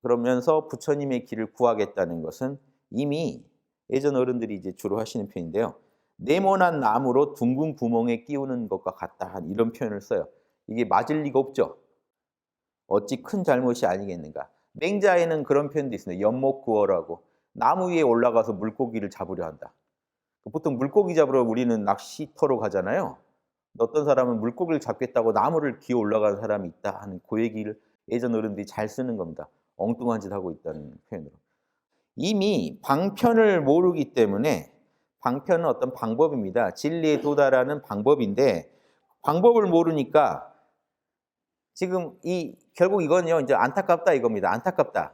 그러면서 부처님의 길을 구하겠다는 것은 이미 예전 어른들이 이제 주로 하시는 표현인데요. 네모난 나무로 둥근 구멍에 끼우는 것과 같다. 이런 표현을 써요. 이게 맞을 리가 없죠. 어찌 큰 잘못이 아니겠는가. 맹자에는 그런 표현도 있습니다. 연목구어라고. 나무 위에 올라가서 물고기를 잡으려 한다. 보통 물고기 잡으러 우리는 낚시터로 가잖아요. 어떤 사람은 물고기를 잡겠다고 나무를 기어 올라가는 사람이 있다 하는 그 얘기를 예전 어른들이 잘 쓰는 겁니다. 엉뚱한 짓 하고 있다는 표현으로. 이미 방편을 모르기 때문에 방편은 어떤 방법입니다. 진리에 도달하는 방법인데 방법을 모르니까 지금 결국 이건요, 이제 안타깝다 이겁니다. 안타깝다.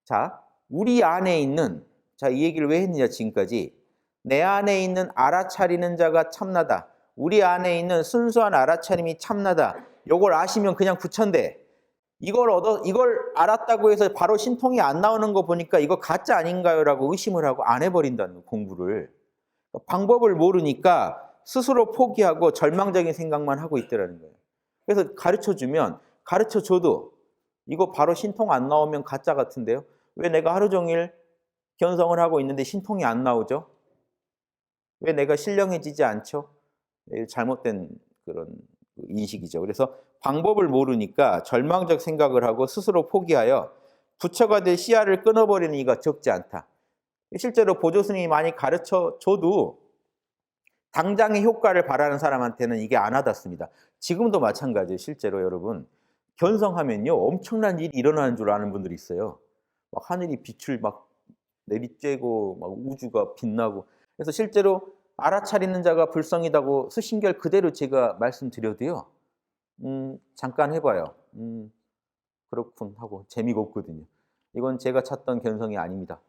자, 우리 안에 있는, 자, 이 얘기를 왜 했느냐, 지금까지. 내 안에 있는 알아차리는 자가 참나다. 우리 안에 있는 순수한 알아차림이 참나다. 이걸 아시면 그냥 부처인데, 이걸 알았다고 해서 바로 신통이 안 나오는 거 보니까 이거 가짜 아닌가요? 라고 의심을 하고 안 해버린다는 거예요, 공부를. 방법을 모르니까 스스로 포기하고 절망적인 생각만 하고 있더라는 거예요. 그래서 가르쳐주면 가르쳐줘도 이거 바로 신통 안 나오면 가짜 같은데요. 왜 내가 하루 종일 견성을 하고 있는데 신통이 안 나오죠? 왜 내가 신령해지지 않죠? 잘못된 그런 인식이죠. 그래서 방법을 모르니까 절망적 생각을 하고 스스로 포기하여 부처가 될 씨앗을 끊어버리는 이가 적지 않다. 실제로 보조스님이 많이 가르쳐줘도 당장의 효과를 바라는 사람한테는 이게 안 와닿습니다. 지금도 마찬가지예요. 실제로 여러분. 견성하면요. 엄청난 일이 일어나는 줄 아는 분들이 있어요. 막 하늘이 빛을 막 내리쬐고 막 우주가 빛나고. 그래서 실제로 알아차리는 자가 불성이다고 스신결 그대로 제가 말씀드려도요. 잠깐 해봐요. 그렇군 하고 재미가 없거든요. 이건 제가 찾던 견성이 아닙니다.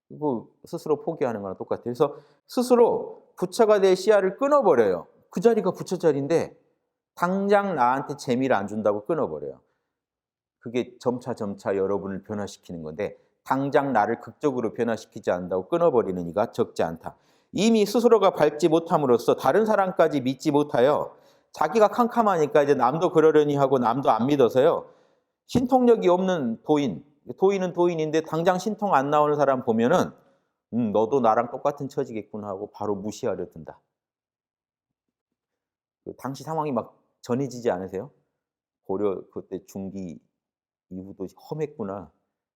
그리고 스스로 포기하는 거랑 똑같아요. 그래서 스스로 부처가 될 씨앗을 끊어버려요. 그 자리가 부처 자리인데 당장 나한테 재미를 안 준다고 끊어버려요. 그게 점차 여러분을 변화시키는 건데 당장 나를 극적으로 변화시키지 않는다고 끊어버리는 이가 적지 않다. 이미 스스로가 밟지 못함으로써 다른 사람까지 믿지 못하여 자기가 캄캄하니까 이제 남도 그러려니 하고 남도 안 믿어서요. 신통력이 없는 도인은 도인인데 당장 신통 안 나오는 사람 보면은 너도 나랑 똑같은 처지겠구나 하고 바로 무시하려 든다. 그 당시 상황이 막 전해지지 않으세요? 고려 그때 중기 이후도 험했구나.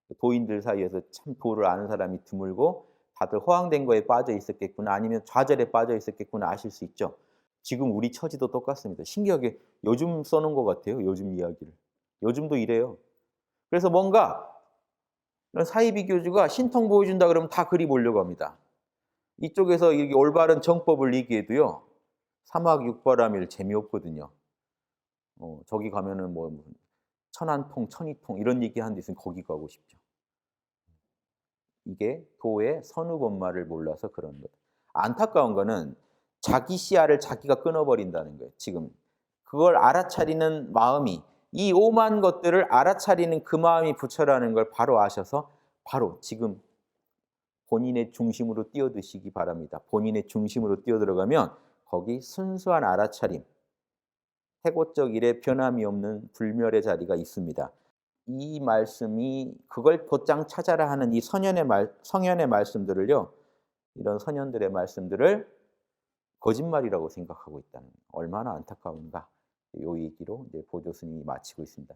그 도인들 사이에서 참 도를 아는 사람이 드물고 다들 허황된 거에 빠져 있었겠구나 아니면 좌절에 빠져 있었겠구나 아실 수 있죠. 지금 우리 처지도 똑같습니다. 신기하게 요즘 써 놓은 것 같아요, 요즘 이야기를. 요즘도 이래요. 그래서 뭔가 이런 사이비교주가 신통 보여준다 그러면 다 그리 보려고 합니다. 이쪽에서 이게 올바른 정법을 얘기해도요. 사막 육바라밀 재미없거든요. 저기 가면은 뭐 천안통, 천이통 이런 얘기하는 데 있으면 거기 가고 싶죠. 이게 도의 선후본말을 몰라서 그러는 거죠. 안타까운 거는 자기 씨알을 자기가 끊어버린다는 거예요 지금. 그걸 알아차리는 마음이 이 오만 것들을 알아차리는 그 마음이 부처라는 걸 바로 아셔서 바로 지금 본인의 중심으로 뛰어드시기 바랍니다. 본인의 중심으로 뛰어들어가면 거기 순수한 알아차림, 해고적 일에 변함이 없는 불멸의 자리가 있습니다. 이 말씀이 그걸 곧장 찾아라 하는 이 성현의 말씀들을요. 이런 선현들의 말씀들을 거짓말이라고 생각하고 있다는 얼마나 안타까운가. 요 얘기로 이제 보조 스님이 마치고 있습니다.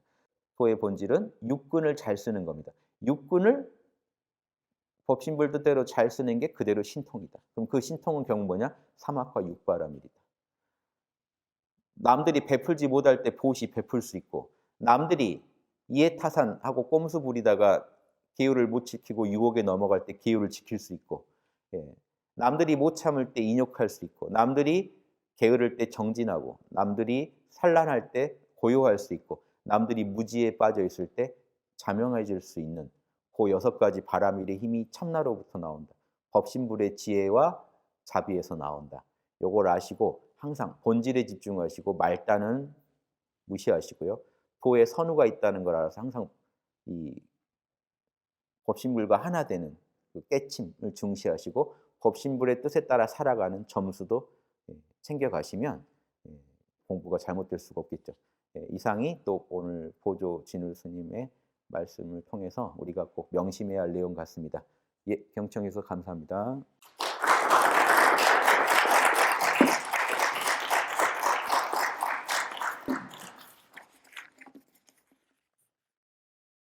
도의 본질은 육근을 잘 쓰는 겁니다. 육근을 법신불 뜻대로 잘 쓰는 게 그대로 신통이다. 그럼 그 신통은 결국 뭐냐? 사막과 육바라밀이다. 남들이 베풀지 못할 때 보시 베풀 수 있고 남들이 이해타산하고 꼼수 부리다가 계율을 못 지키고 유혹에 넘어갈 때 계율을 지킬 수 있고 예. 남들이 못 참을 때 인욕할 수 있고 남들이 게으를 때 정진하고 남들이 산란할 때 고요할 수 있고 남들이 무지에 빠져 있을 때 자명해질 수 있는 그 6가지 바라밀의 힘이 참나로부터 나온다. 법신불의 지혜와 자비에서 나온다. 요걸 아시고 항상 본질에 집중하시고 말단은 무시하시고요. 도에 선우가 있다는 걸 알아서 항상 이 법신불과 하나 되는 그 깨침을 중시하시고 법신불의 뜻에 따라 살아가는 점수도 챙겨가시면 공부가 잘못될 수가 없겠죠. 이상이 또 오늘 보조 진울 스님의 말씀을 통해서 우리가 꼭 명심해야 할 내용 같습니다. 예, 경청해 주셔서 감사합니다.